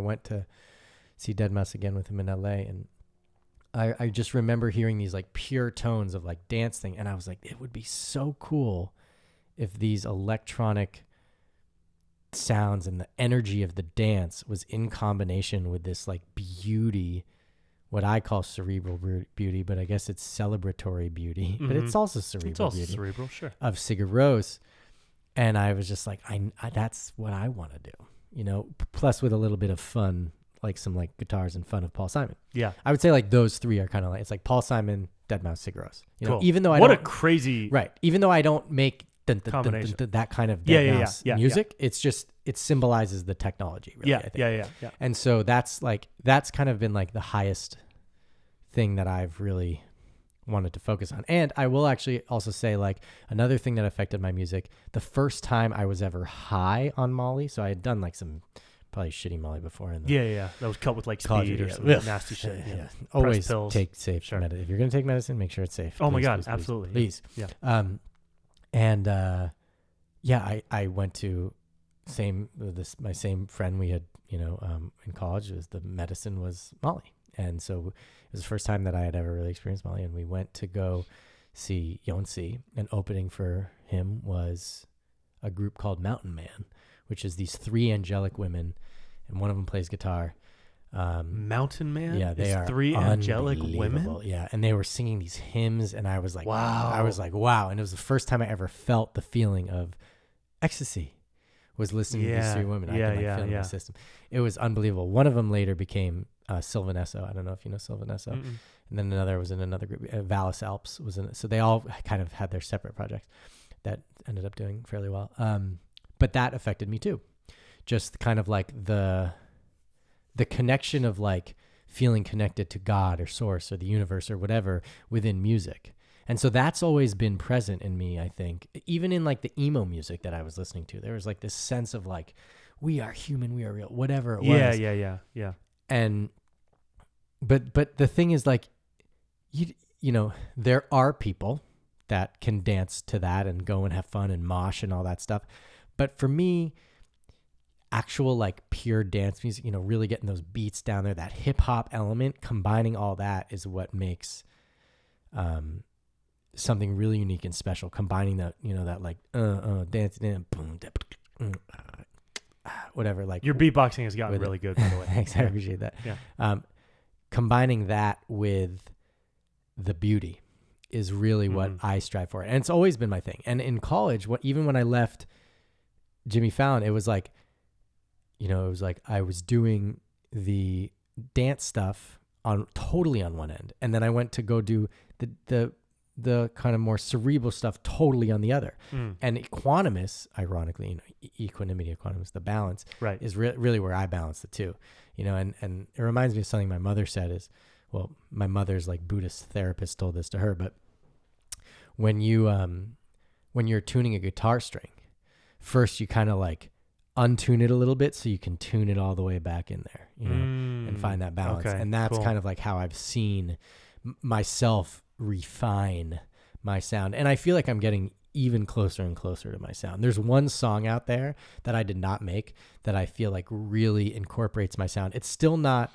went to see Dead Mouse again with him in LA, and I just remember hearing these like pure tones of like dance thing. And I was like, it would be so cool if these electronic sounds and the energy of the dance was in combination with this like beauty, what I call cerebral beauty, but I guess it's celebratory beauty, but it's also cerebral it's also beauty cerebral, sure, of Sigur Rós. And I was just like, I that's what I want to do, you know, plus with a little bit of fun, like some like guitars and fun of Paul Simon. Yeah. I would say like those three are kind of like, it's like Paul Simon, Dead Mouse, Sigur Rós. You know, even though what a crazy right. Even though I don't make that kind of Dead Mouse music, it's just, it symbolizes the technology. Really, I think. Yeah. And so that's kind of been like the highest thing that I've really wanted to focus on. And I will actually also say like another thing that affected my music, the first time I was ever high on Molly. So I had done like some probably shitty Molly before. That was cut with like speed or some nasty shit. Yeah. Always take safe medicine. If you're going to take medicine, make sure it's safe. Oh my God. Absolutely. Please. Yeah. I went to my same friend we had, you know, in college. The medicine was Molly. And so it was the first time that I had ever really experienced Molly. And we went to go see Yon-C, and opening for him was a group called Mountain Man, which is these three angelic women, and one of them plays guitar. Mountain Man? Yeah, they are three angelic women? Yeah, and they were singing these hymns, and I was like, wow. And it was the first time I ever felt the feeling of ecstasy, was listening to these three women. I could feel it in my system. It was unbelievable. One of them later became Sylvanesso. I don't know if you know Sylvanesso. Mm-mm. And then another was in another group. Vallis Alps was in it. So they all kind of had their separate projects that ended up doing fairly well. But that affected me too. Just kind of like the connection of like feeling connected to God or source or the universe or whatever within music. And so that's always been present in me, I think. Even in like the emo music that I was listening to, there was like this sense of like, we are human, we are real, whatever it was. Yeah. And, but the thing is like, there are people that can dance to that and go and have fun and mosh and all that stuff. But for me, actual like pure dance music, really getting those beats down there, that hip hop element, combining all that is what makes something really unique and special. Combining that, that like dancing, boom, whatever. Like your beatboxing has gotten really good, by the way. Thanks, I appreciate that. Yeah. Combining that with the beauty is really what I strive for. And it's always been my thing. And in college, even when I left Jimmy Fallon, it was like, I was doing the dance stuff totally on one end. And then I went to go do the kind of more cerebral stuff totally on the other. And Equanimous, ironically, equanimity, equanimous, the balance is really where I balance the two, and it reminds me of something my mother said is, well, my mother's like Buddhist therapist told this to her, but when you're tuning a guitar string, first you kind of like untune it a little bit so you can tune it all the way back in there, and find that balance. Okay, and that's cool. kind of like how I've seen myself refine my sound. And I feel like I'm getting even closer and closer to my sound. There's one song out there that I did not make that I feel like really incorporates my sound. It's still not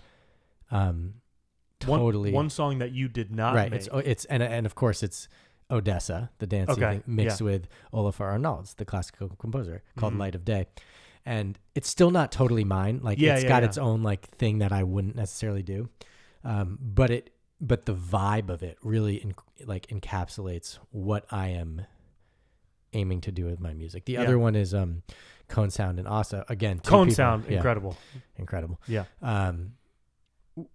totally one song that you did not make. It's and of course it's Odessa, the dancing thing, mixed with Olafur Arnalds, the classical composer, called Light of Day. And it's still not totally mine. Like it's got its own like thing that I wouldn't necessarily do. But the vibe of it really encapsulates what I am aiming to do with my music. The other one is Cone Sound and Asa. Again, Cone Sound, incredible. Yeah.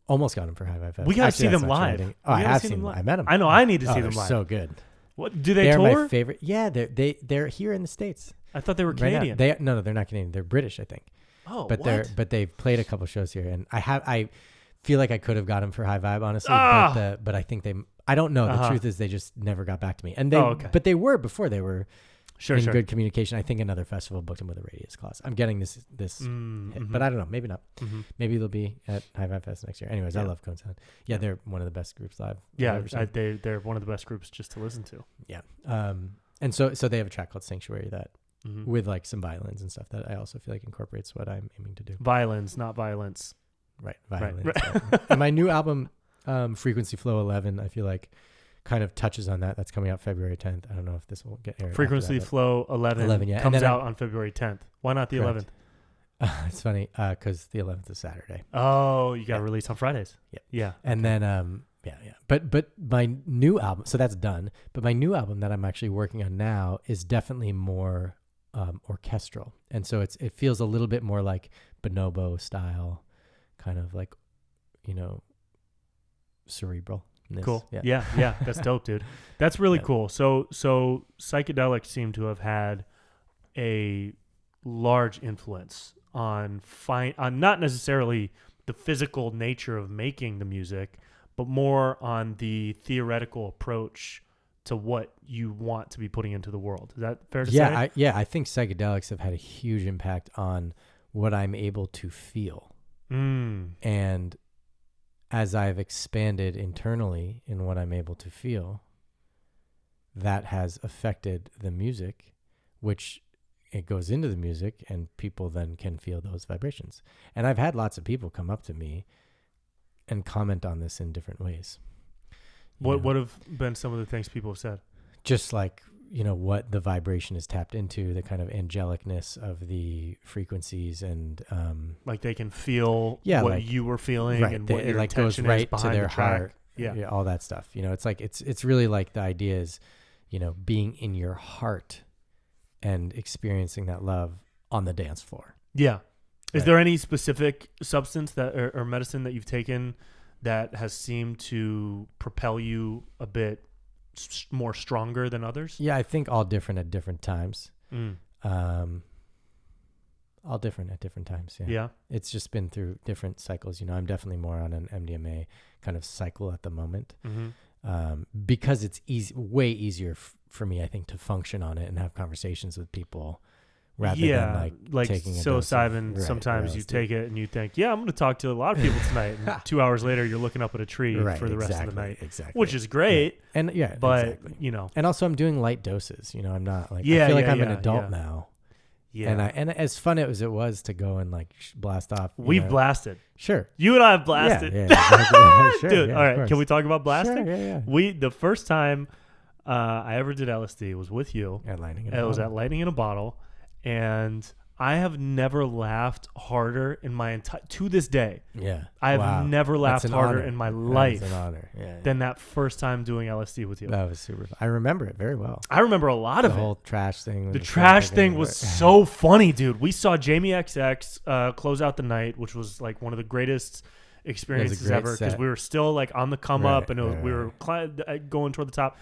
Almost got him for High Five. We got to see them live. I have seen them. I met them. I know. I need to see them live. So good. What do they they're tour? My favorite. Yeah, they're here in the States. I thought they were Canadian. Right no, they're not Canadian. They're British, I think. Oh, but they've played a couple shows here, and I feel like I could have got them for High Vibe, honestly. But I think I don't know. The truth is they just never got back to me. And but they were before they were in good communication. I think another festival booked them with a radius clause. I'm getting this hit, but I don't know. Maybe not. Maybe they'll be at High Vibe Fest next year. Anyways, I love Cone Sound. Yeah, they're one of the best groups live. Yeah, they're one of the best groups just to listen to. Yeah. And so they have a track called Sanctuary that with like some violins and stuff that I also feel like incorporates what I'm aiming to do. Violins, not violence. Right. Violins. Right. And my new album, Frequency Flow 11, I feel like kind of touches on that. That's coming out February 10th. I don't know if this will get aired. Frequency Flow 11 comes out on February 10th. Why not the 11th? It's funny because the 11th is Saturday. Oh, you got released on Fridays. Yeah. And then But my new album, so that's done. But my new album that I'm actually working on now is definitely more orchestral, and so it feels a little bit more like bonobo style, kind of like, cerebral. Cool. Yeah. That's dope, dude. That's really cool. So psychedelics seem to have had a large influence on not necessarily the physical nature of making the music, but more on the theoretical approach to what you want to be putting into the world. Is that fair to say? I think psychedelics have had a huge impact on what I'm able to feel. And as I've expanded internally in what I'm able to feel, that has affected the music, which it goes into the music, and people then can feel those vibrations. And I've had lots of people come up to me and comment on this in different ways. What have been some of the things people have said? Just like, what the vibration is tapped into, the kind of angelicness of the frequencies, and like they can feel what you were feeling, right, and what your intention goes right to their heart. Yeah, all that stuff. It's like it's really like the idea is, being in your heart and experiencing that love on the dance floor. Yeah. Is there any specific substance that or medicine that you've taken that has seemed to propel you a bit more stronger than others? Yeah, I think all different at different times. All different at different times. Yeah. It's just been through different cycles. I'm definitely more on an MDMA kind of cycle at the moment, because it's way easier for me, I think, to function on it and have conversations with people rather than like taking psilocybin. Sometimes you take it and you think, I'm going to talk to a lot of people tonight. And 2 hours later, you're looking up at a tree for the rest of the night, which is great. Yeah. And but and also I'm doing light doses. I'm not like I feel like I'm an adult now. Yeah. And as fun as it was to go and like blast off. We've blasted. Sure. You and I have blasted. Yeah, exactly. Sure, dude. All right. Can we talk about blasting? Sure, yeah. The first time I ever did LSD was with you. At Lightning in a Bottle. And I have never laughed harder in my entire, to this day. Yeah. I have never laughed harder in my life than that first time doing LSD with you. That was super fun. I remember it very well. I remember a lot of it. The whole trash thing. The trash thing was so funny, dude. We saw Jamie XX close out the night, which was like one of the greatest experiences ever because we were still like on the come up and we were going toward the top.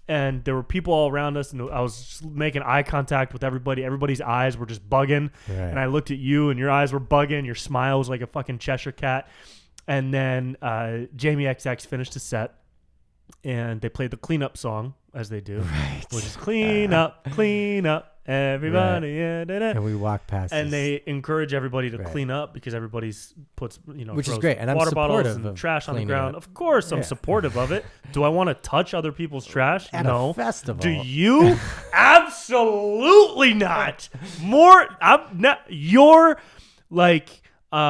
And there were people all around us, and I was just making eye contact with everybody. Everybody's eyes were just bugging. Right. And I looked at you, and your eyes were bugging. Your smile was like a fucking Cheshire cat. And then Jamie XX finished his set, and they played the cleanup song, as they do, which is clean up, everybody. And we walk past and they encourage everybody to clean up because everybody's puts which is great, and I'm water supportive bottles and of trash on the ground. up. Of course I'm supportive of it. Do I want to touch other people's trash? At no. a festival. Do you? Absolutely not. Your like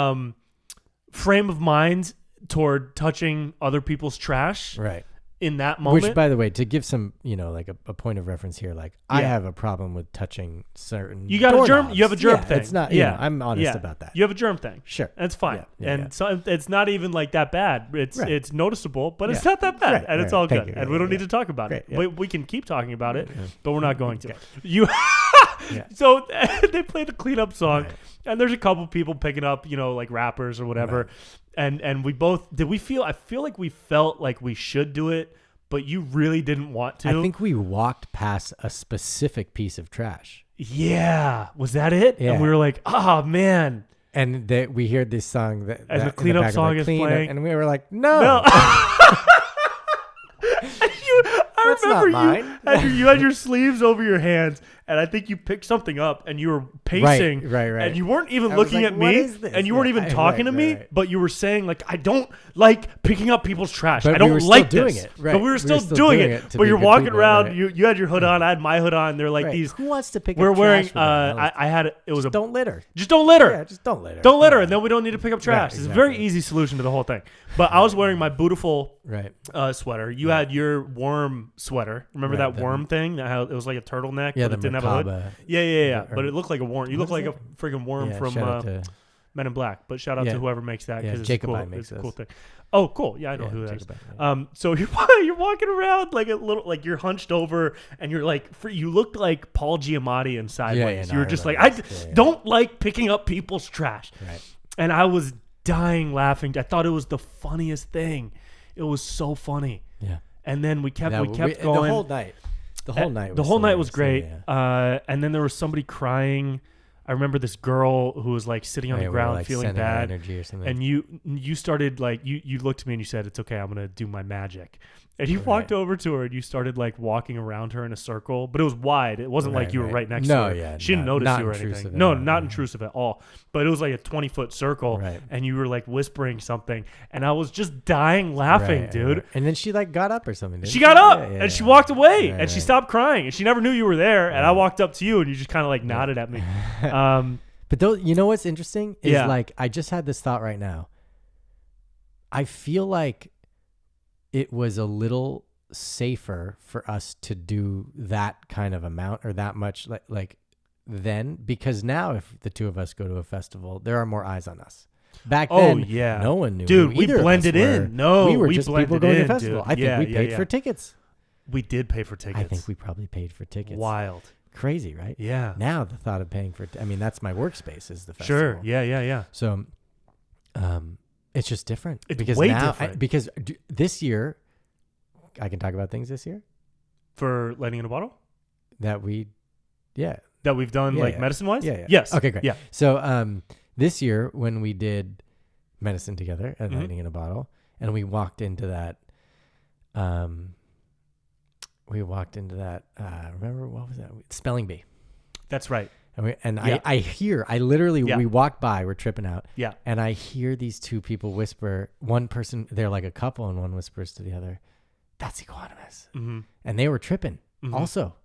frame of mind toward touching other people's trash in that moment. Which, by the way, to give some, like a point of reference here, like I have a problem with touching certain. You got a germ. You have a germ thing. It's not. I'm honest about that. You have a germ thing. Sure, that's fine. So it's not even like that bad. It's noticeable, but it's not that bad, and it's all good. And we don't need to talk about it. We can keep talking about it, but we're not going to. You. So they play the cleanup song, and there's a couple people picking up, like rappers or whatever. And we both I feel like we felt like we should do it, but you really didn't want to. I think we walked past a specific piece of trash. Yeah. Was that it? Yeah. And we were like, oh man. And we heard this song and the cleanup song is playing. And we were like, no. I remember you had your sleeves over your hands, and I think you picked something up, and you were pacing, right, and you weren't even looking at me, and you weren't even talking to me, but you were saying like, I don't like picking up people's trash. I don't like doing it. But we were still doing it. But you're walking around. You had your hood on. I had my hood on. They're like these. Who wants to pick? We're up wearing. trash I had it. It was just don't litter. Just don't litter. Yeah, just don't litter. Don't litter, and then we don't need to pick up trash. It's a very easy solution to the whole thing. But I was wearing my beautiful sweater. You had your worm sweater. Remember that worm thing? That it was like a turtleneck, but it didn't have a hood. Yeah. But it looked like a worm. You look like a freaking worm from Men in Black. But shout out to whoever makes that because it's cool. It's a cool thing. Oh, cool. Yeah, I know who that is. So you're walking around like a little, like you're hunched over, and you're like, you looked like Paul Giamatti in Sideways. You were just like, I don't like picking up people's trash. Right. And I was dying laughing. I thought it was the funniest thing. It was so funny. Yeah. And then we kept going the whole night. The whole night was great. And then there was somebody crying. I remember this girl who was like sitting on the ground like feeling bad. Energy or something. And you started like you looked at me and you said, "It's okay, I'm gonna do my magic." And you walked over to her and you started like walking around her in a circle, but it was wide. It wasn't like you were right next to her. Yeah, she didn't notice you or anything. No, not intrusive at all. But it was like a 20-foot circle, and you were like whispering something, and I was just dying laughing, dude. Right. And then she like got up or something. She got up and she walked away and she stopped crying and she never knew you were there. And I walked up to you and you just kind of like nodded at me. But you know what's interesting is like I just had this thought right now. I feel like it was a little safer for us to do that kind of amount or that much like then, because now if the two of us go to a festival, there are more eyes on us. Back then, no one knew. Dude, we blended in. No, we were just people going to a festival. Dude. I think we paid for tickets. We did pay for tickets. I think we probably paid for tickets. Wild. Crazy, right? Yeah. Now the thought of paying for that's my workspace is the festival. Sure. Yeah. So it's just different. It's because way different. Because this year, I can talk about things this year? For Lightning in a Bottle? That we've done medicine-wise? Yeah. Yes. Okay, great. Yeah. So this year when we did medicine together at Lightning in a Bottle, and we walked into that, remember what was that? Spelling Bee. That's right. And I literally, we walk by, we're tripping out. Yeah. And I hear these two people whisper, one person, they're like a couple, and one whispers to the other, "That's Equanimous." Mm-hmm. And they were tripping also.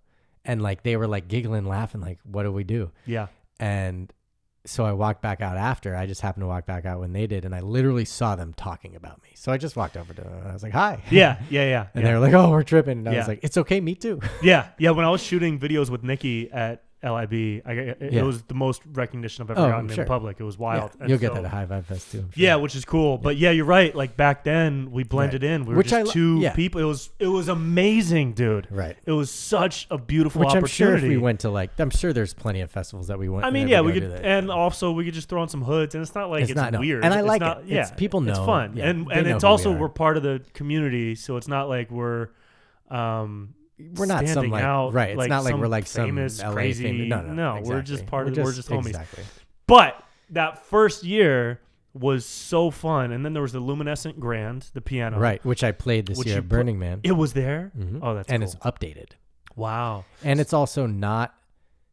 And like, they were like giggling, laughing, like, what do we do? Yeah. And so I walked back out after. I just happened to walk back out when they did. And I literally saw them talking about me. So I just walked over to them and I was like, "Hi." Yeah. And they were like, "Oh, we're tripping." And I was like, "It's okay. Me too." Yeah. When I was shooting videos with Nikki at LIB, it was the most recognition I've ever gotten in public. It was wild. Yeah. You'll get that at High Vibe Fest too. Yeah, which is cool. But yeah, you're right. Like back then, we blended in. We were just two people. It was amazing, dude. Right. It was such a beautiful opportunity. I'm sure if we went to I'm sure there's plenty of festivals that we went. I mean, yeah, we could, and also we could just throw on some hoods, and it's not like it's weird. And I like it. Yeah, people know. It's fun, and it's also we're part of the community, so it's not like we're not some out, right. It's not like we're like famous, some LA crazy. No, exactly. We're just part of. We're just homies. Exactly. But that first year was so fun, and then there was the Luminescent Grand, the piano, right, which I played this year at Burning Man. It was there. Mm-hmm. Oh, that's and cool. It's updated. Wow. And it's also not.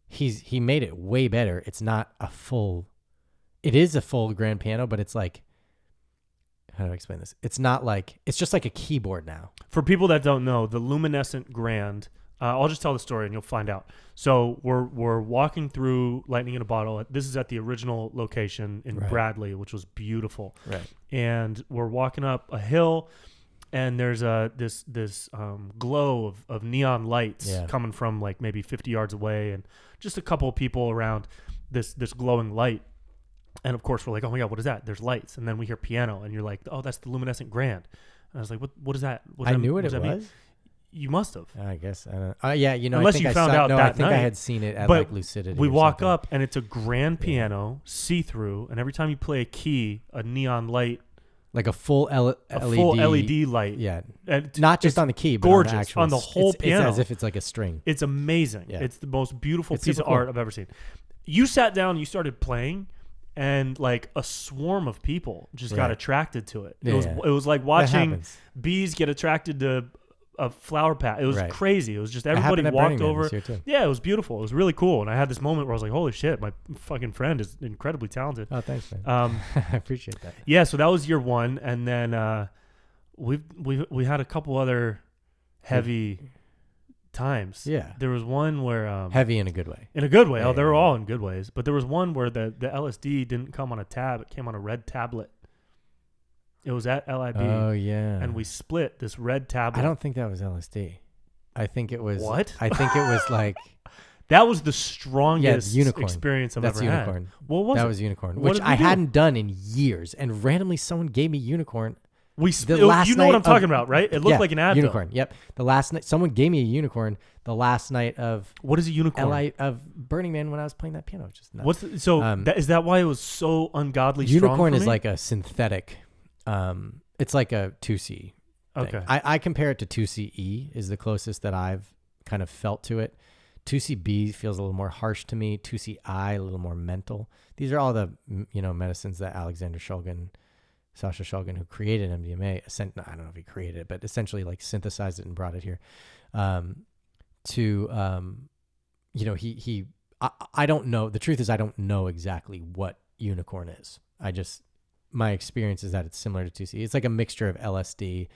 He made it way better. It's not a full. It is a full grand piano, but it's like. How do I explain this? It's not like, it's just like a keyboard now. For people that don't know, the Luminescent Grand, I'll just tell the story and you'll find out. So we're walking through Lightning in a Bottle. This is at the original location in Bradley, which was beautiful. Right. And we're walking up a hill, and there's this glow of neon lights coming from like maybe 50 yards away, and just a couple of people around this glowing light. And of course, we're like, "Oh my God, what is that?" There's lights. And then we hear piano, and you're like, "Oh, that's the Luminescent Grand." And I was like, "What is that?" I knew what it was. Mean? You must have. I guess. I don't know. Yeah, unless I think you found out that I think night. I had seen it at like Lucidity. We walk up, and it's a grand piano, see-through, and every time you play a key, a neon light. Like a full LED. Full LED light. Yeah. And not just on the key, but gorgeous, on the whole piano. It's as if it's like a string. It's amazing. Yeah. It's the most beautiful piece of art I've ever seen. You sat down and you started playing, and like a swarm of people just got attracted to it. It was like watching bees get attracted to a flower patch. It was crazy. It was just everybody walked over. Yeah, it was beautiful. It was really cool. And I had this moment where I was like, "Holy shit, my fucking friend is incredibly talented." Oh, thanks, man. I appreciate that. Yeah, so that was year one, and then we had a couple other heavy times. Yeah. There was one where heavy in a good way. In a good way. They were all in good ways. But there was one where the LSD didn't come on a tab, it came on a red tablet. It was at LIB. Oh yeah. And we split this red tablet. I don't think that was LSD. I think it was What? I think it was like that was the strongest unicorn. experience I've That's ever unicorn. had. What was that it? was unicorn, What which I hadn't done in years, and randomly someone gave me unicorn. You know what I'm talking about, right? It looked like an ad. Unicorn. Yep. The last night, someone gave me a unicorn. The last night of what is a unicorn? Of Burning Man when I was playing that piano. Just nuts. Is that why it was so ungodly unicorn strong? Unicorn is like a synthetic. It's like a 2C. Thing. Okay. I compare it to 2CE is the closest that I've kind of felt to it. 2CB feels a little more harsh to me. 2CI a little more mental. These are all the medicines that Alexander Shulgin. Sasha Shulgin, who created MDMA, I don't know if he created it, but essentially like synthesized it and brought it here. I don't know. The truth is I don't know exactly what unicorn is. My experience is that it's similar to 2C. It's like a mixture of LSD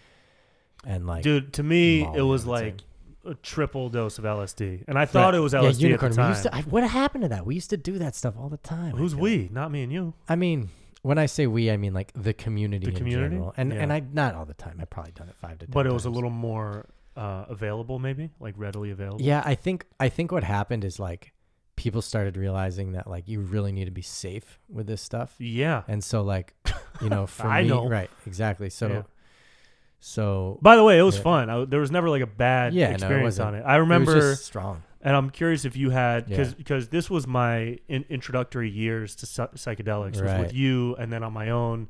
and like. Dude, to me, it was like a triple dose of LSD. And I thought it was LSD unicorn. at the time. What happened to that? We used to do that stuff all the time. Who's we? Not me and you. I mean... When I say we, I mean like the community in general. And I not all the time. I've probably done it 5 to 10 But it was times. a little more available maybe, like readily available. Yeah, I think what happened is like people started realizing that like you really need to be safe with this stuff. Yeah. And so like, for I me, know. right, exactly. So by the way, it was fun. There was never like a bad experience it on it. I remember it was just strong. And I'm curious if you had, because this was my introductory years to psychedelics, was with you and then on my own,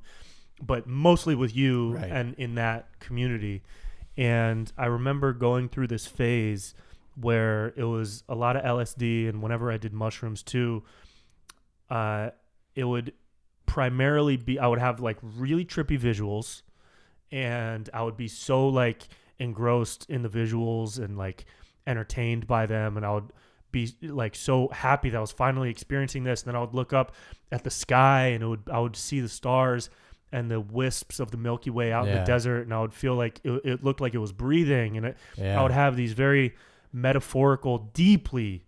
but mostly with you and in that community. And I remember going through this phase where it was a lot of LSD, and whenever I did mushrooms too, it would primarily be, I would have like really trippy visuals, and I would be so like engrossed in the visuals and like entertained by them, and I would be like so happy that I was finally experiencing this. And then I would look up at the sky and I would see the stars and the wisps of the Milky Way out in the desert. And I would feel like it looked like it was breathing. And I would have these very metaphorical, deeply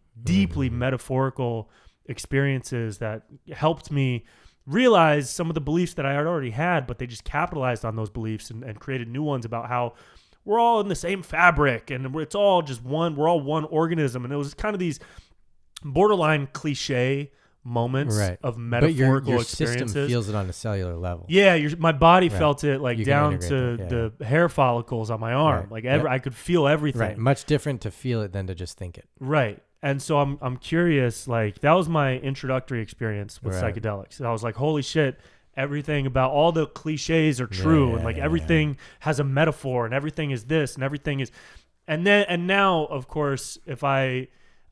metaphorical experiences that helped me realize some of the beliefs that I had already had, but they just capitalized on those beliefs and created new ones about how we're all in the same fabric and it's all just one, we're all one organism. And it was kind of these borderline cliche moments of metaphorical but your experiences. System feels it on a cellular level. Yeah, my body felt it like down to the hair follicles on my arm. Like I could feel everything. Right, much different to feel it than to just think it. Right. And so I'm curious, like that was my introductory experience with psychedelics. And I was like, holy shit, everything about all the cliches are true. And like everything has a metaphor and everything is this and everything is, and now of course, if I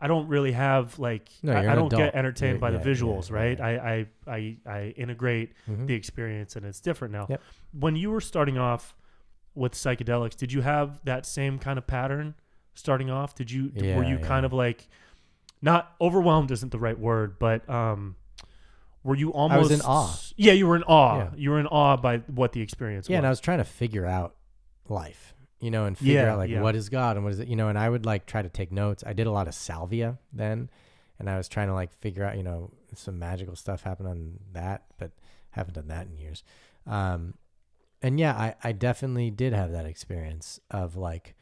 don't really have like, I don't get entertained by the visuals, right? I integrate the experience and it's different now. Yep. When you were starting off with psychedelics, did you have that same kind of pattern starting off? Were you kind of like, not overwhelmed isn't the right word, but were you almost... I was in awe. Yeah, you were in awe. Yeah. You were in awe by what the experience was. Yeah, and I was trying to figure out life, and figure out like what is God and what is it, and I would like try to take notes. I did a lot of salvia then, and I was trying to like figure out, some magical stuff happened on that, but haven't done that in years. And yeah, I definitely did have that experience of like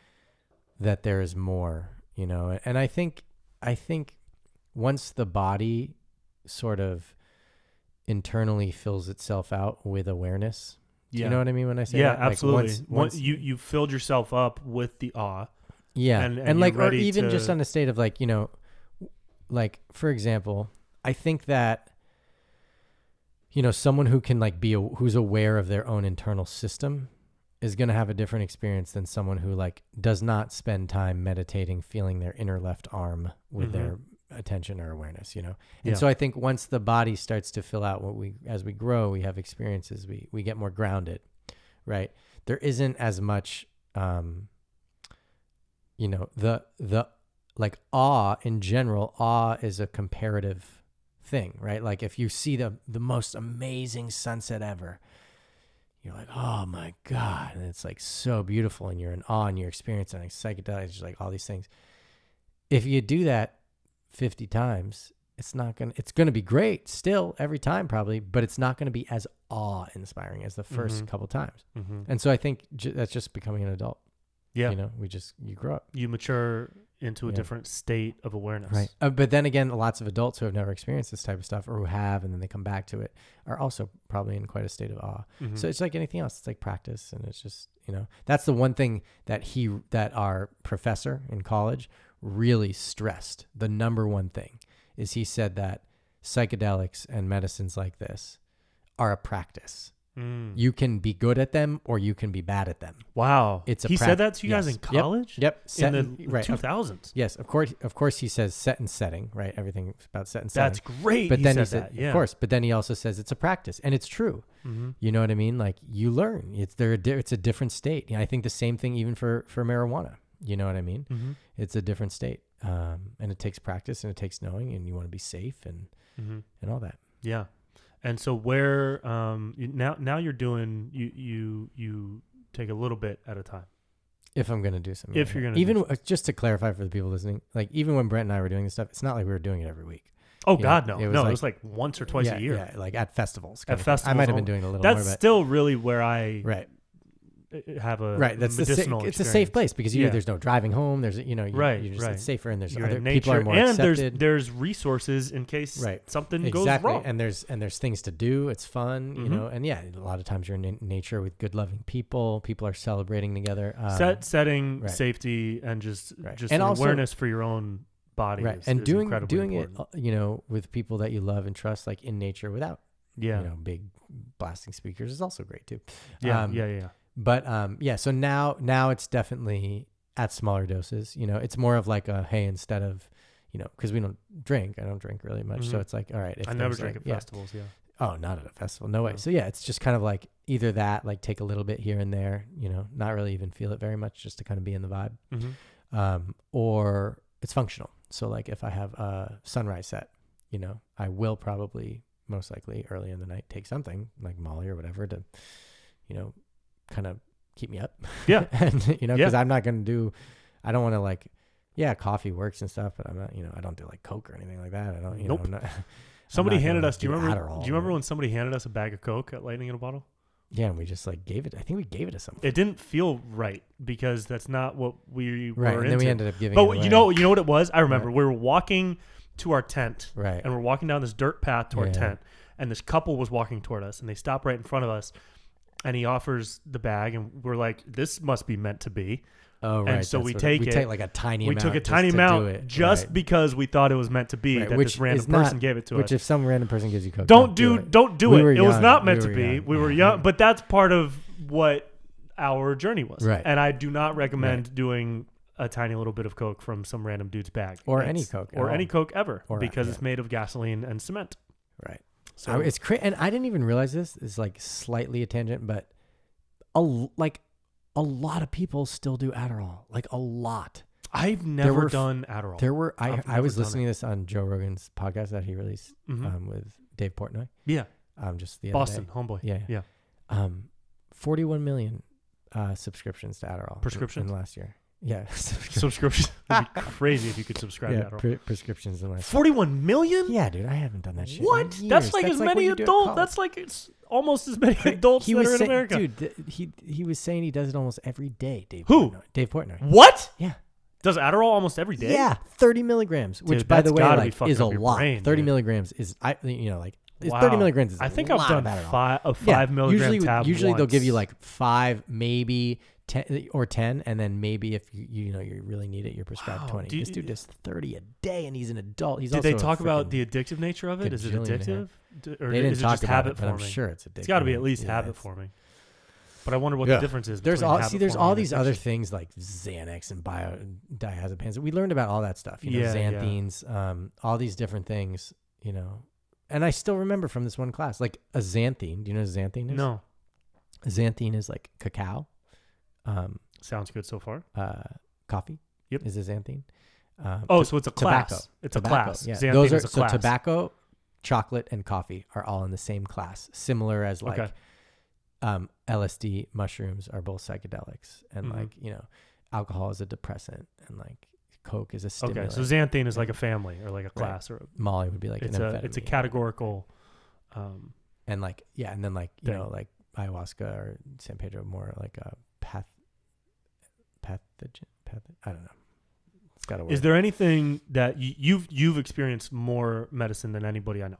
that there is more, and I think once the body sort of internally fills itself out with awareness. Do you know what I mean when I say that? Yeah, absolutely. Once you filled yourself up with the awe. Yeah. And like, or even just on a state of like, like for example, I think that, someone who can like who's aware of their own internal system is going to have a different experience than someone who like does not spend time meditating, feeling their inner left arm with their attention or awareness, And so I think once the body starts to fill out as we grow, we have experiences, we get more grounded, right? There isn't as much, the like awe in general. Awe is a comparative thing, right? Like if you see the most amazing sunset ever, you're like, oh my God. And it's like so beautiful and you're in awe and you're experiencing like psychedelics, just like all these things. If you do that 50 times, it's going to be great still every time probably, but it's not going to be as awe-inspiring as the first couple times. And so I think that's just becoming an adult. Yeah. You grow up. You mature into a different state of awareness. Right. But then again, lots of adults who have never experienced this type of stuff or who have, and then they come back to it, are also probably in quite a state of awe. So it's like anything else. It's like practice. And it's just, that's the one thing that our professor in college really stressed. The number one thing is he said that psychedelics and medicines like this are a practice. You can be good at them or you can be bad at them. Wow. He said that to you guys in college? Yep. In the 2000s. Yes, of course he says set and setting, right? Everything about set and setting. That's great. But then he said that, of course, but then he also says it's a practice, and it's true. You know what I mean? Like you learn. It's a different state. I think the same thing even for marijuana. You know what I mean? It's a different state. And it takes practice and it takes knowing, and you want to be safe and all that. Yeah. And so where now you're doing you take a little bit at a time. If I'm gonna do something, if you're gonna even just to clarify for the people listening, like even when Brent and I were doing this stuff, it's not like we were doing it every week. Oh God, no. It was like once or twice a year. Yeah, like at festivals. At festivals, I might have been doing it a little more. That's still really where I have a that's medicinal it's a safe place because there's no driving home. There's it's safer, and there's other people are more accepted. And there's resources in case something goes wrong. And there's things to do. It's fun, and a lot of times you're in nature with good loving people. People are celebrating together. Setting safety and just and an also, awareness for your own body. Right. And doing important. It with people that you love and trust, like in nature without big blasting speakers is also great too. Yeah. But so now it's definitely at smaller doses. It's more of like a hey, instead of because we don't drink. I don't drink really much, so it's like all right. I never drink at festivals. Yeah. Oh, not at a festival. No way. So it's just kind of like either that, like take a little bit here and there. Not really even feel it very much, just to kind of be in the vibe. Or it's functional. So like if I have a sunrise set, you know, I will probably most likely early in the night take something like Molly or whatever to, you know, kind of keep me up. Yeah. And, you know, because I'm not going to do, I don't want to like, yeah, coffee works and stuff, but I'm not, you know, I don't do like Coke or anything like that. I don't, you know, I'm not, somebody handed us, do you Adderall, remember when somebody handed us a bag of Coke at Lightning in a Bottle? Yeah, and we just like gave it, I think we gave it to someone. It didn't feel right because that's not what we were into. And then we ended up giving but it away. you know what it was? I remember we were walking to our tent, Right. and we're walking down this dirt path to our tent, and this couple was walking toward us, and they stopped right in front of us, and he offers the bag, and we're like, this must be meant to be. Oh, right. And so we take like a tiny amount. We took a tiny amount just because we thought it was meant to be that this random person gave it to us. Which if some random person gives you Coke, don't do it. It was not meant to be. We were young, young. but that's part of what our journey was. Right. And I do not recommend doing a tiny little bit of Coke from some random dude's bag. Or any Coke. Or any Coke ever. Or, because it's made of gasoline and cement. Right. So it's crazy. And I didn't even realize this. It's like slightly a tangent, but a lot of people still do Adderall. Like a lot. I've never done Adderall. I was listening to this on Joe Rogan's podcast that he released with Dave Portnoy. Yeah. Just the Boston, other day. homeboy. Yeah. 41 million subscriptions to Adderall. Prescriptions? in last year. Yeah. Subscriptions. It'd be crazy if you could subscribe to Adderall. Prescriptions in last 41 million? Yeah, dude. I haven't done that shit. What? In years. That's like as many adults. That's like it's almost as many adults that are in America. Dude, he was saying he does it almost every day, Dave. Who? Portnoy. Dave Portnoy. What? Yeah. Does Adderall almost every day? Yeah, 30 milligrams, which Dude, by the way like, is a lot. Brain, 30 dude. milligrams is 30 Wow. milligrams is I think a I've lot done of Adderall. a 5 milligram tab Usually they'll once. give you like 5, maybe 10 or 10, and then maybe if you really need it, you're prescribed 20. This dude does 30 a day, and he's an adult. Did they talk about the addictive nature of it? Is it addictive? Or they didn't is it talk just about habit it, but forming? I'm sure it's addictive. It's got to be at least habit forming. But I wonder what the difference is. There's all these other things like Xanax and diazepams. We learned about all that stuff. Xanthines, all these different things. You know, and I still remember from this one class, like a xanthine. Do you know what a xanthine is? No. A xanthine is like cacao. Sounds good so far. Coffee. Yep. Is a xanthine. So it's a class. Tobacco. It's a class. Yeah. Xanthine Those are is a class. So tobacco, chocolate, and coffee are all in the same class. Similar as like LSD, mushrooms are both psychedelics, and like alcohol is a depressant, and like Coke is a stimulant. Okay, so xanthine is like a family or like a class, or Molly would be like an amphetamine. It's a categorical. And like and then like like ayahuasca or San Pedro more like a pathogen. I don't know. It's got a word. Is there anything that you've experienced more medicine than anybody I know?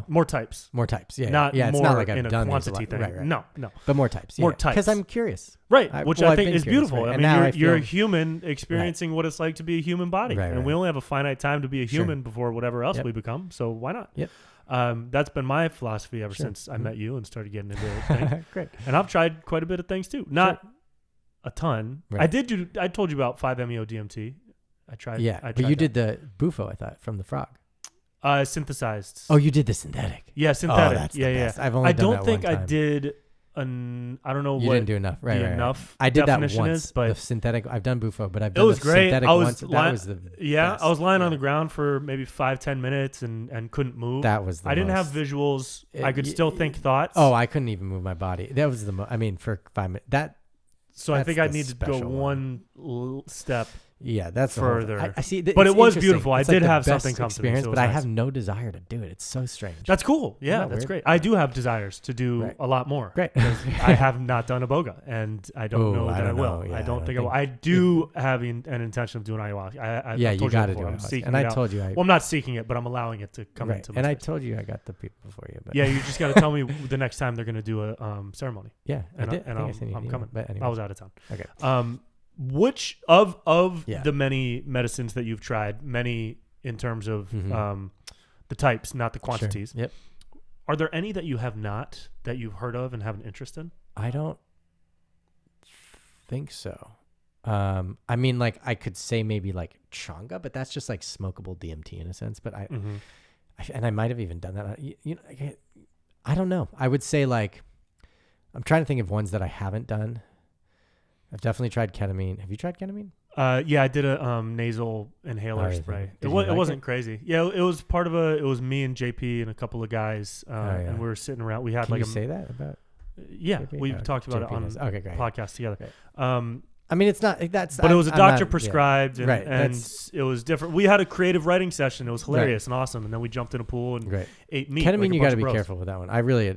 More types. More types. Yeah. Not it's more not like I've in a done quantity thing. Right. No. But more types. More types. Because I'm curious. Right. Which I think is curious, beautiful. right? I mean, you're a human experiencing what it's like to be a human body. Right, and we only have a finite time to be a human before whatever else we become. So why not? Yep. That's been my philosophy ever since I met you and started getting into things. Great. And I've tried quite a bit of things too. Not a ton. Right. I told you about 5-MeO DMT. I tried. Yeah. But you did the bufo, I thought, from the frog. Synthesized. Oh, you did the synthetic. Yeah, synthetic. Oh, that's yeah, the best. Yeah. I've only done that don't think one I time. did. I don't know you what didn't do enough. Right. Enough. I did that definition once. Is, but the synthetic. I've done bufo, but I've done it was the great. synthetic I was once. That was the best. I was lying on the ground for maybe 5-10 minutes and couldn't move. That was the I didn't most, have visuals. I could still think thoughts. Oh, I couldn't even move my body. That was the most. I mean, for 5 minutes. So I think I need to go one step. Yeah, that's further. I see. But it was beautiful. I did have something come experience, to me, but I have no desire to do it. It's so strange. That's cool. Yeah, that's great. I do have desires to do a lot more. Great. I have not done iboga, and I don't know that I will. Yeah, I don't think I will. I do have an intention of doing ayahuasca. You got to do ayahuasca. And I told you. Well, I'm not seeking it, but I'm allowing it to come into my And I space. told you I got the people before you. But yeah, you just got to tell me the next time they're going to do a ceremony. Yeah, and I did. I'm coming. But anyway. I was out of town. Okay. Which of the many medicines that you've tried, many in terms of the types, not the quantities, Yep. are there any that you have not, that you've heard of and have an interest in? I don't think so. I mean, like I could say maybe like changa, but that's just like smokable DMT in a sense. But I might have even done that. I don't know. I would say like, I'm trying to think of ones that I haven't done. I've definitely tried ketamine. Have you tried ketamine? Yeah, I did a nasal inhaler spray. It wasn't crazy. Yeah, it was part of it was me and JP and a couple of guys, and we were sitting around. We had Can you say that about? Yeah, JP? we talked about JP it on a podcast together. Great. I mean, it's not that's. But it was a doctor prescribed, yeah. and it was different. We had a creative writing session. It was hilarious and awesome. And then we jumped in a pool and ate meat. Ketamine, you got to be careful with that one.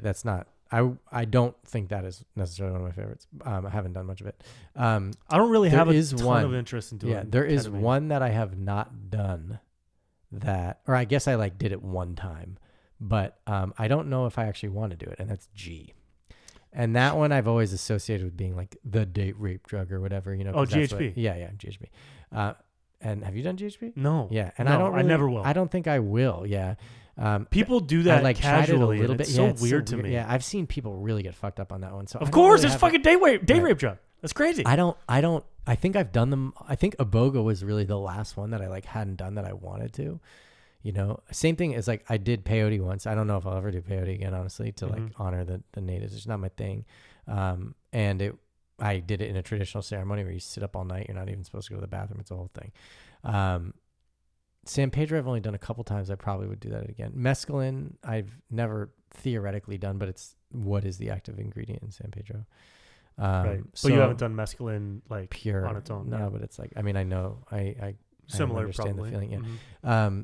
That's not. I don't think that is necessarily one of my favorites. I haven't done much of it. I don't really have a ton of interest in doing. Yeah, there is ketamine. one that I have not done. Or I guess I did it one time, but I don't know if I actually want to do it, and that's G. And that one I've always associated with being like the date rape drug or whatever, Oh, GHB. Yeah, GHB. And have you done GHB? No. Yeah, and I never will. I don't think I will. Yeah. People do that casually. A little bit. It's so weird to me. Yeah, I've seen people really get fucked up on that one. So of course, it's fucking date rape drug. That's crazy. I think I've done them. I think Iboga was really the last one that I hadn't done that I wanted to. Same thing as I did peyote once. I don't know if I'll ever do peyote again, honestly, to honor the natives. It's not my thing. And I did it in a traditional ceremony where you sit up all night. You're not even supposed to go to the bathroom. It's a whole thing. San Pedro, I've only done a couple times. I probably would do that again. Mescaline, I've never theoretically done, but it's what is the active ingredient in San Pedro. Right. So you haven't done mescaline pure on its own. No, but it's I know I similar, understand probably. the feeling. Yeah. Mm-hmm.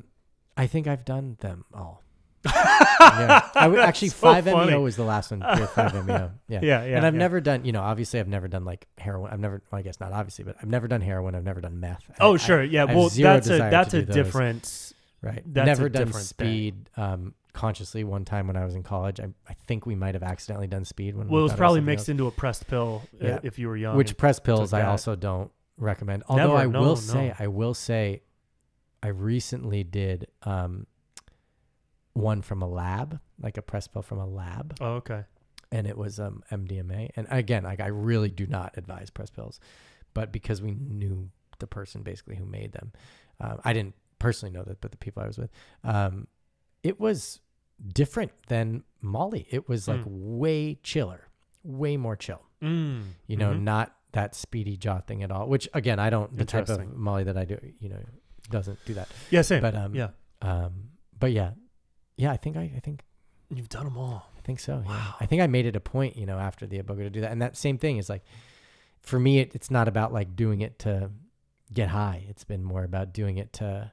I think I've done them all. Yeah. Actually, so 5-MeO was the last one. Pure 5-MeO. Yeah. Yeah. And I've never done, obviously I've never done heroin. I guess not obviously, but I've never done heroin. I've never done meth. Sure. Yeah. Well, that's a different. Right. That's never a done different speed consciously. One time when I was in college, I think we might have accidentally done speed. Well, it was probably mixed into a pressed pill if you were young. Which pressed pills I also don't recommend. Although I will say, I recently did one from a lab, like a press pill from a lab. Oh, okay. And it was MDMA. And again, I really do not advise press pills, but because we knew the person basically who made them, I didn't personally know that, but the people I was with, it was different than Molly. It was way chiller, way more chill. Not that speedy jaw thing at all. Which again, I don't. The type of Molly that I do, doesn't do that. Yeah, same. But but yeah. I think you've done them all. I think so. Yeah. Wow. I think I made it a point, after the Iboga to do that. And that same thing is for me, it's not about doing it to get high. It's been more about doing it to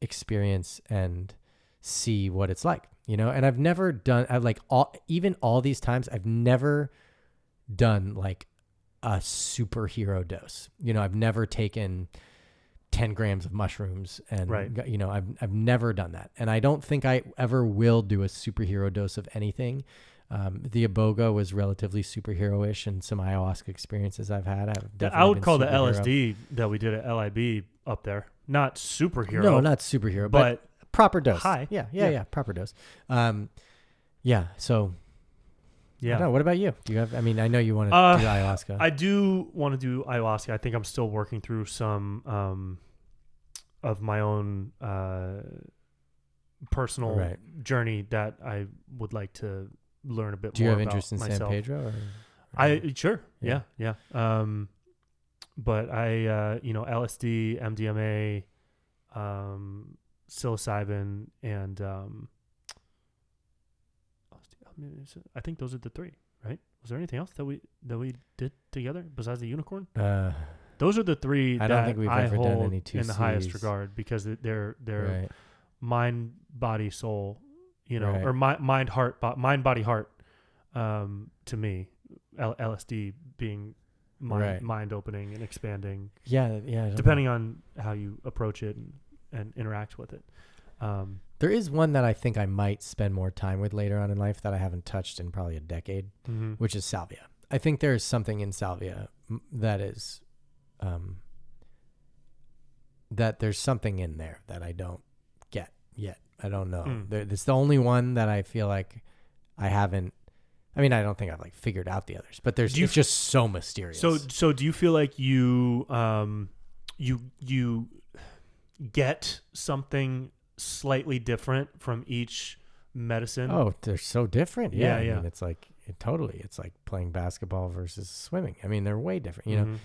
experience and see what it's like, And I've never done, all these times, I've never done a superhero dose. I've never taken 10 grams of mushrooms and, I've never done that. And I don't think I ever will do a superhero dose of anything. The Iboga was relatively superhero-ish, and some ayahuasca experiences I've had. I would call the LSD that we did at LIB up there. Not superhero. No, not superhero, but proper dose. High. Yeah, proper dose. So yeah. I don't know. What about you? Do you have? I mean, I know you want to do ayahuasca. I do want to do ayahuasca. I think I'm still working through some of my own personal journey that I would like to learn a bit more about. Do you have interest in myself. San Pedro? Sure. Yeah. But I LSD, MDMA, psilocybin, and I think those are the three, right? Was there anything else that we did together besides the unicorn? Those are the three I don't think we've ever done any in the highest regard, because they're mind, body, soul, or mind, heart, mind, body, heart. To me, LSD being mind opening and expanding. Yeah. Depending on how you approach it and interact with it. There is one that I think I might spend more time with later on in life that I haven't touched in probably a decade, which is salvia. I think there's something in salvia that is, that there's something in there that I don't get yet. I don't know. It's the only one that I feel like I haven't. I mean, I don't think I've figured out the others, but it's just so mysterious. So do you feel like you get something slightly different from each medicine? Oh, they're so different. Yeah. Yeah. I mean, it's totally. It's like playing basketball versus swimming. I mean, they're way different.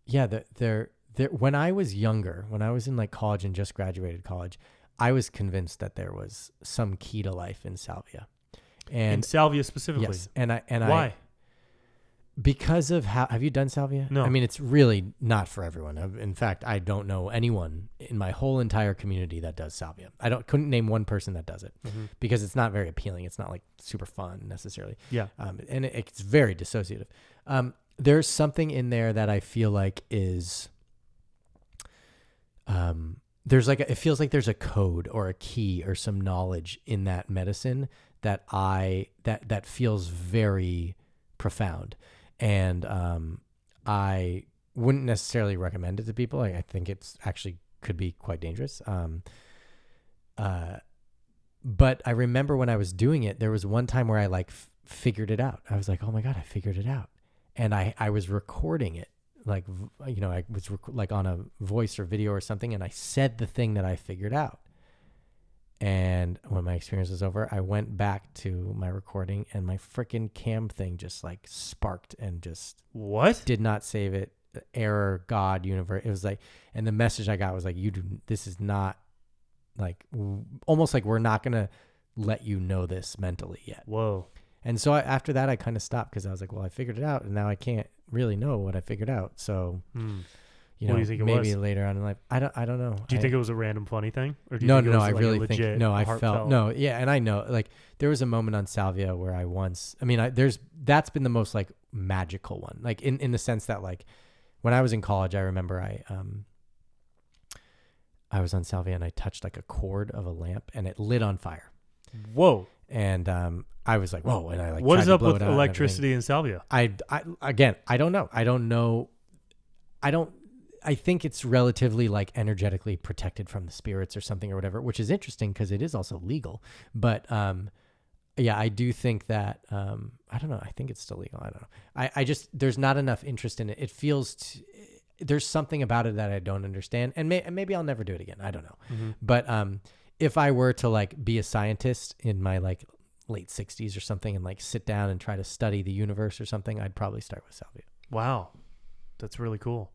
There. When I was younger, when I was in like college and just graduated college, I was convinced that there was some key to life in salvia. And in salvia specifically. Yes. Why? Because of how, have you done salvia? No. I mean, it's really not for everyone. In fact, I don't know anyone in my whole entire community that does salvia. Couldn't name one person that does it because it's not very appealing. It's not like super fun necessarily. Yeah. And it's very dissociative. There's something in there that I feel like is, there's like, it feels like there's a code or a key or some knowledge in that medicine that that feels very profound. And I wouldn't necessarily recommend it to people. I think it's actually could be quite dangerous. But I remember when I was doing it, there was one time where I like figured it out. I was like, oh my God, I figured it out. And I was recording it. Like, I was like on a voice or video or something. And I said the thing that I figured out. And when my experience was over, I went back to my recording and my freaking cam thing just like sparked and just did not save it. Error, God, universe. It was like, and the message I got was like, this is not like, almost like we're not going to let you know this mentally yet. Whoa. And so after that, I kind of stopped because I was like, well, I figured it out and now I can't really know what I figured out. So, what do you think it maybe was? Later on in life, I don't know. Do you think it was a random funny thing? Or do you No, think it was I like really a legit, think, no, I heartfelt? felt, no, yeah. And I know like there was a moment on salvia where that's been the most like magical one. Like in the sense that like when I was in college, I remember I was on salvia and I touched like a cord of a lamp and it lit on fire. Whoa. And I was like, whoa. And I like, what is up with electricity and salvia? I don't know. I think it's relatively like energetically protected from the spirits or something or whatever, which is interesting because it is also legal. But yeah, I do think that, I don't know. I think it's still legal. I don't know. I just, there's not enough interest in it. It feels, there's something about it that I don't understand. And maybe I'll never do it again. I don't know. But if I were to like be a scientist in my like late 60s or something and like sit down and try to study the universe or something, I'd probably start with salvia. Wow. That's really cool.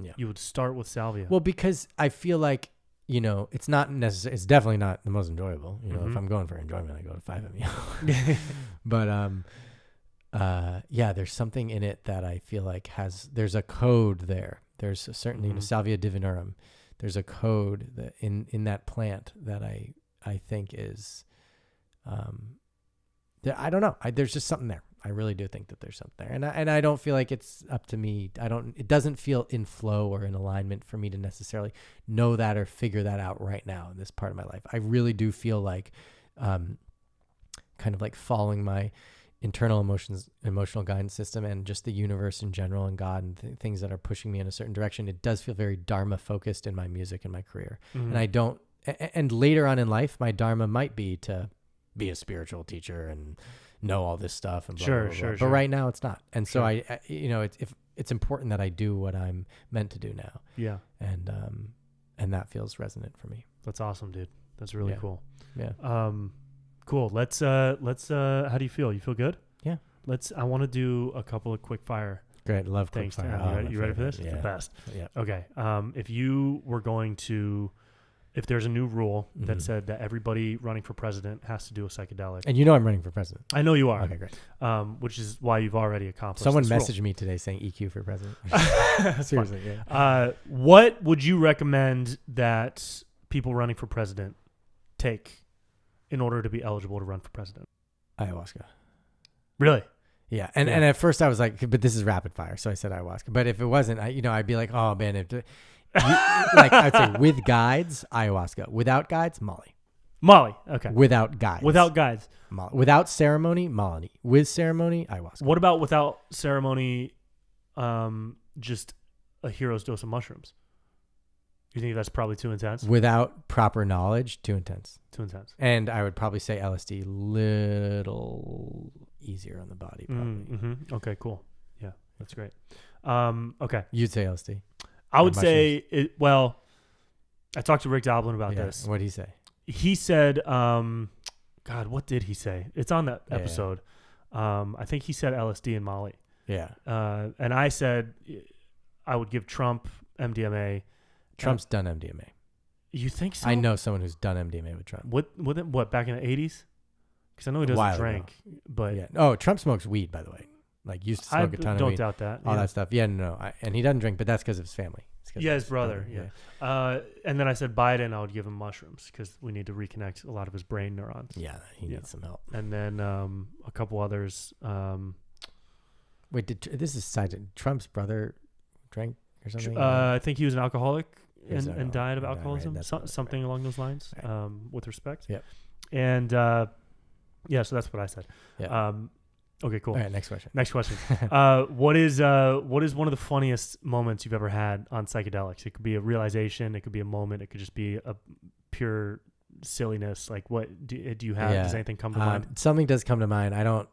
Yeah. You would start with salvia. Well, because I feel like, it's not necessary. It's definitely not the most enjoyable. If I'm going for enjoyment, I go to 5-MeO. But yeah, there's something in it that I feel like there's a code there. There's certainly salvia divinorum. There's a code that in that plant that I think is, I don't know. There's just something there. I really do think that there's something there. And I don't feel like it's up to me. It doesn't feel in flow or in alignment for me to necessarily know that or figure that out right now in this part of my life. I really do feel like, kind of like following my internal emotional guidance system and just the universe in general and God and things that are pushing me in a certain direction. It does feel very Dharma focused in my music and my career. And later on in life, my Dharma might be to be a spiritual teacher and know all this stuff and blah, blah, blah, blah. But right now it's not. And so it's important that I do what I'm meant to do now. Yeah. And that feels resonant for me. That's awesome, dude. That's really cool. Yeah. Cool. Let's how do you feel? You feel good? Yeah. I want to do a couple of quick fire. Great. Love quick things. fire. You ready for this? Yeah. It's the best. Yeah. Okay. If there's a new rule that said that everybody running for president has to do a psychedelic. And I'm running for president. I know you are. Okay, great. Which is why you've already accomplished Someone this messaged rule. me today saying EQ for president. Seriously, yeah. What would you recommend that people running for president take in order to be eligible to run for president? Ayahuasca. Really? Yeah. And at first I was like, but this is rapid fire. So I said ayahuasca. But if it wasn't, I'd be like, oh man, like I'd say with guides, ayahuasca. Without guides, Molly. Okay. Without guides. Molly. Without ceremony, Molly. With ceremony, ayahuasca. What about without ceremony, just a hero's dose of mushrooms? You think that's probably too intense? Without proper knowledge, too intense. And I would probably say LSD, little easier on the body, probably. Okay, cool. Yeah, that's great. Okay. You'd say LSD. I would say I talked to Rick Doblin about this. What did he say? He said, God, what did he say? It's on that episode. I think he said LSD and Molly. Yeah. And I said, I would give Trump MDMA. Trump's done MDMA. You think so? I know someone who's done MDMA with Trump. What back in the 80s? Because I know he doesn't drink, but yeah. Oh, Trump smokes weed, by the way. Like used to smoke a ton of weed. Don't doubt that. All that stuff. Yeah, no. And he doesn't drink, but that's because of his family. Yeah, his brother. Yeah. And then I said Biden, I would give him mushrooms because we need to reconnect a lot of his brain neurons. Yeah, he needs some help. And then a couple others. Wait, this is side. Trump's brother drank or something? I think he was an alcoholic and died of alcoholism. Right, something along those lines. Right. With respect. Yep. And so that's what I said. Yeah. Okay, cool. All right, next question. What is one of the funniest moments you've ever had on psychedelics? It could be a realization. It could be a moment. It could just be a pure silliness. Like, what do you have? Yeah. Does anything come to mind? Something does come to mind. I don't.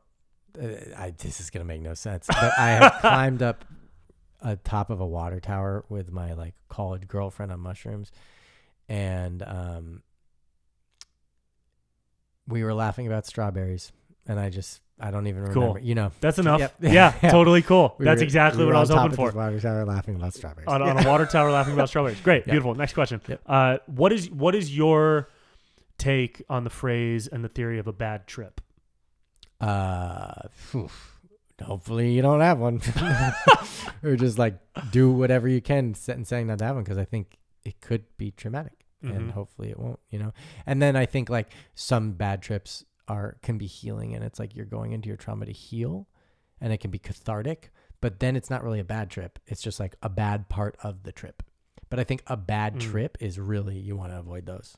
This is gonna make no sense. But I have climbed up top of a water tower with my like college girlfriend on mushrooms, and we were laughing about strawberries, and I don't even remember. Cool. That's enough. Yep. Yeah, totally cool. That's exactly what I was hoping for. Water tower laughing about strawberries. On a water tower laughing about strawberries. Great, beautiful. Next question. Yep. What is your take on the phrase and the theory of a bad trip? Hopefully you don't have one, or just like do whatever you can saying not to have one, because I think it could be traumatic, and hopefully it won't. And then I think like some bad trips can be healing, and it's like you're going into your trauma to heal, and it can be cathartic, but then it's not really a bad trip. It's just like a bad part of the trip. But I think a bad trip is really, you want to avoid those.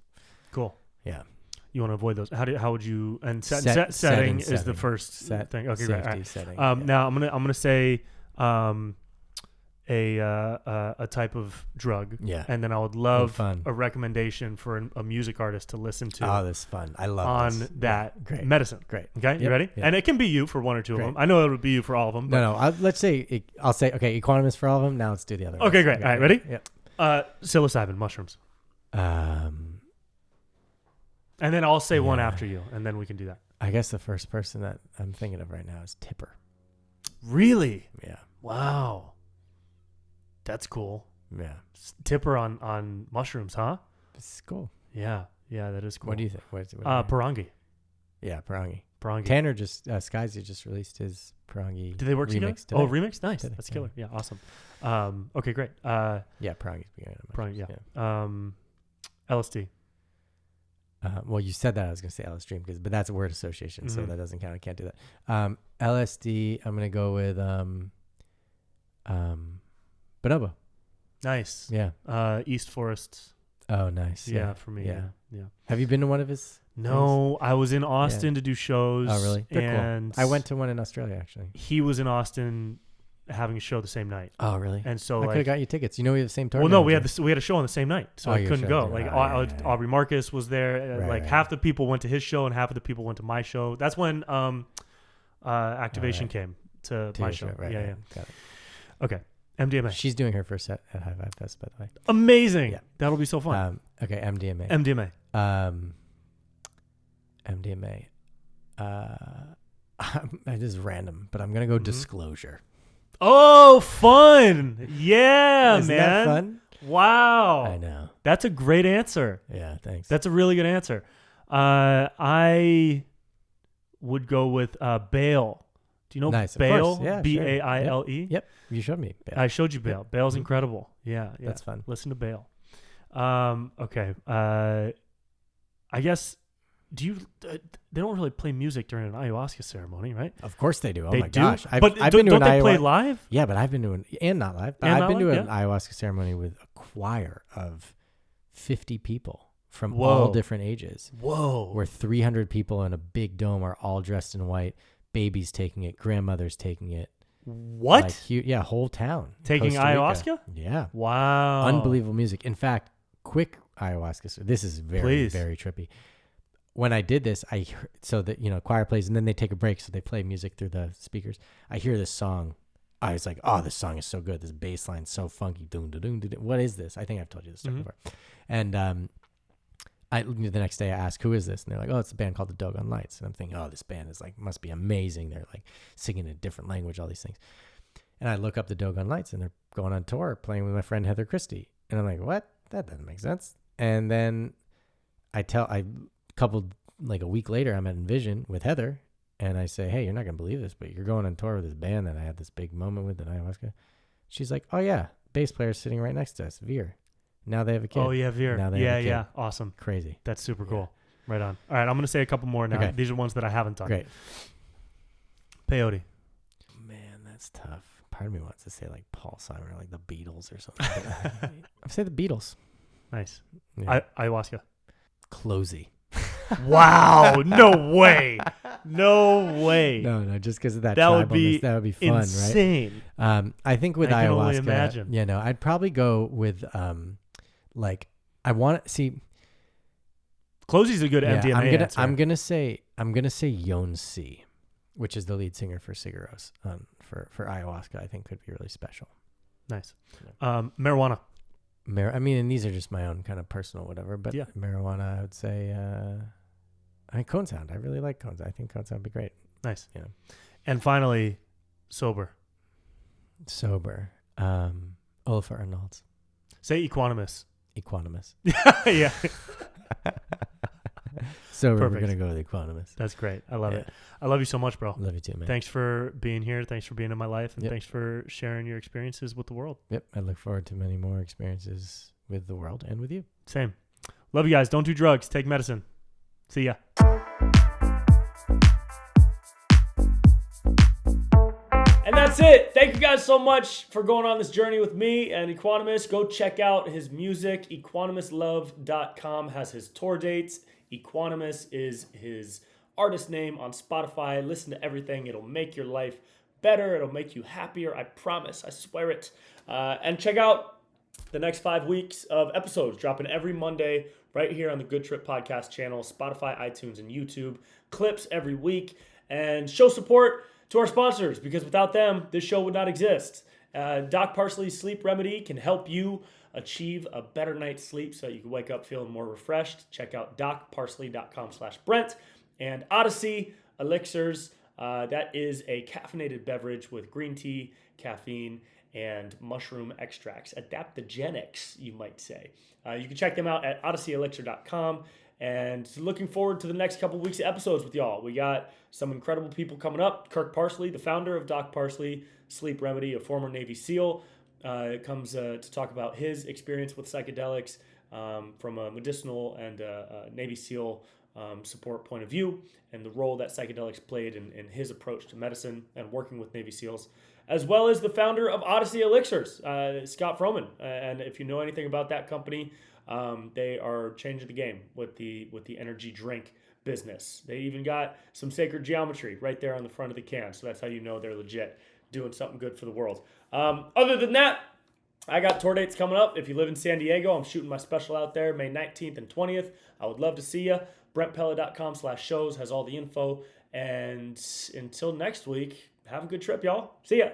Cool. Yeah. You want to avoid those. How would you, and setting is the first thing. Okay, great. All right. Setting, now I'm gonna say a type of drug. Yeah. And then I would love a recommendation for a music artist to listen to. Oh, this is fun. I love on this. that Great. medicine. Great. Okay, Yep. you ready? Yep. And it can be you for one or two of them. I know it would be you for all of them. But No. Let's say I'll say Equanimous for all of them. Now let's do the other. Okay, great. All right, ready? Yeah. Psilocybin mushrooms. And then I'll say one after you, and then we can do that. I guess the first person that I'm thinking of right now is Tipper. Really? Yeah. Wow. That's cool. Yeah. Tipper on mushrooms, huh? This is cool. Yeah, that is cool. What do you think? Parangi. Yeah, Parangi. Parangi. Tanner Skyzy just released his Parangi. Did they work together? Today. Oh, remix? Nice. Today. That's killer. Yeah, awesome. Okay, great. Yeah, Parangi's beginning of Parangi, yeah. LSD. Well, you said that. I was going to say LSD, but that's a word association, so that doesn't count. I can't do that. LSD, I'm going to go with bonobo. Nice. Yeah. East Forest. Oh, nice. Yeah, for me. Yeah. Have you been to one of his? No, things? I was in Austin to do shows. Oh, really? And cool. I went to one in Australia, actually. He was in Austin having a show the same night. Oh, really? And so I could have got you tickets. We have the same tour. Well, no, we had a show on the same night, so I couldn't go. Like Aubrey Marcus was there. Right, half the people went to his show and half of the people went to my show. That's when Activation came to my show. Right, yeah. Got it. Okay. MDMA. She's doing her first set at High Five Fest, by the way. Amazing. Yeah. That'll be so fun. Okay, MDMA. MDMA. It is random, but I'm gonna go disclosure. Oh, fun! Yeah, Isn't man. that fun? Wow. I know. That's a great answer. Yeah, thanks. That's a really good answer. I would go with Bale. Do you know Bale? Yeah, Baile? Yep. You showed me Bale. I showed you Bale. Yep. Bale's incredible. Yeah. That's fun. Listen to Bale. Okay. I guess. They don't really play music during an ayahuasca ceremony, right? Of course they do. Oh they my do? gosh! I've been to don't they play live? Yeah, but I've been to and not live. But I've been to an ayahuasca ceremony with a choir of 50 people from all different ages. Whoa! Where 300 people in a big dome are all dressed in white. Babies taking it, grandmothers taking it. What? Whole town taking ayahuasca. Yeah. Wow. Unbelievable music. In fact, quick ayahuasca. This is very very trippy. When I did this, choir plays and then they take a break, so they play music through the speakers. I hear this song. I was like, "Oh, this song is so good. This bass line's so funky." What is this? I think I've told you this story before. And the next day I asked, "Who is this?" And they're like, "Oh, it's a band called the Doggone Lights." And I'm thinking, "Oh, this band is must be amazing." They're like singing in a different language, all these things. And I look up the Dogon Lights, and they're going on tour playing with my friend Heather Christie. And I'm like, what? That doesn't make sense. And then like a week later, I'm at Envision with Heather, and I say, hey, you're not going to believe this, but you're going on tour with this band that I had this big moment with in ayahuasca. She's like, oh, yeah, bass player's sitting right next to us, Veer. Now they have a kid. Oh, yeah, Veer. Now they have a kid. Yeah. Awesome. Crazy. That's super cool. Right on. All right, I'm going to say a couple more now. Okay. These are ones that I haven't done. Great. Peyote. Man, that's tough. Part of me wants to say like Paul Simon or like the Beatles or something. I'd say the Beatles. Nice. Yeah. Ayahuasca. Closey. Wow. No way. No way. No, just because of that would be that would be fun, insane. right? I think with I can ayahuasca, only imagine. I'd probably go with like I want to see. Closey's a good MDMA answer. I'm gonna say Yon C, which is the lead singer for Sigur Rós for ayahuasca. I think could be really special. Nice. Marijuana. And these are just my own kind of personal whatever, but yeah. Marijuana, I would say, Cone Sound. I really like Cone Sound. I think Cone Sound would be great. Nice. Yeah. And finally, sober. Olafur Arnalds. Say Equanimous. Equanimous. Yeah. Sober, Perfect. we're going to go with Equanimous. That's great. I love it. I love you so much, bro. Love you too, man. Thanks for being here. Thanks for being in my life. And thanks for sharing your experiences with the world. Yep. I look forward to many more experiences with the world and with you. Same. Love you guys. Don't do drugs. Take medicine. See ya. And that's it. Thank you guys so much for going on this journey with me and Equanimous. Go check out his music. Equanimouslove.com has his tour dates. Equanimous is his artist name on Spotify. Listen to everything. It'll make your life better. It'll make you happier. I promise. I swear it. And check out the next 5 weeks of episodes dropping every Monday right here on the Good Trip Podcast channel, Spotify, iTunes, and YouTube. Clips every week. And show support to our sponsors, because without them, this show would not exist. Doc Parsley's Sleep Remedy can help you achieve a better night's sleep so that you can wake up feeling more refreshed. Check out docparsley.com/Brent. And Odyssey Elixirs, that is a caffeinated beverage with green tea, caffeine, and mushroom extracts. Adaptogenics, you might say. You can check them out at odysseyelixir.com. And looking forward to the next couple weeks of episodes with y'all. We got some incredible people coming up. Kirk Parsley, the founder of Doc Parsley Sleep Remedy, a former Navy SEAL, comes to talk about his experience with psychedelics from a medicinal and Navy SEAL support point of view, and the role that psychedelics played in his approach to medicine and working with Navy SEALs, as well as the founder of Odyssey Elixirs, Scott Froman. And if you know anything about that company, they are changing the game with the energy drink business. They even got some sacred geometry right there on the front of the can, so that's how you know they're legit doing something good for the world. Other than that, I got tour dates coming up. If you live in San Diego, I'm shooting my special out there May 19th and 20th. I would love to see you. BrentPella.com/shows has all the info. And until next week, have a good trip, y'all. See ya.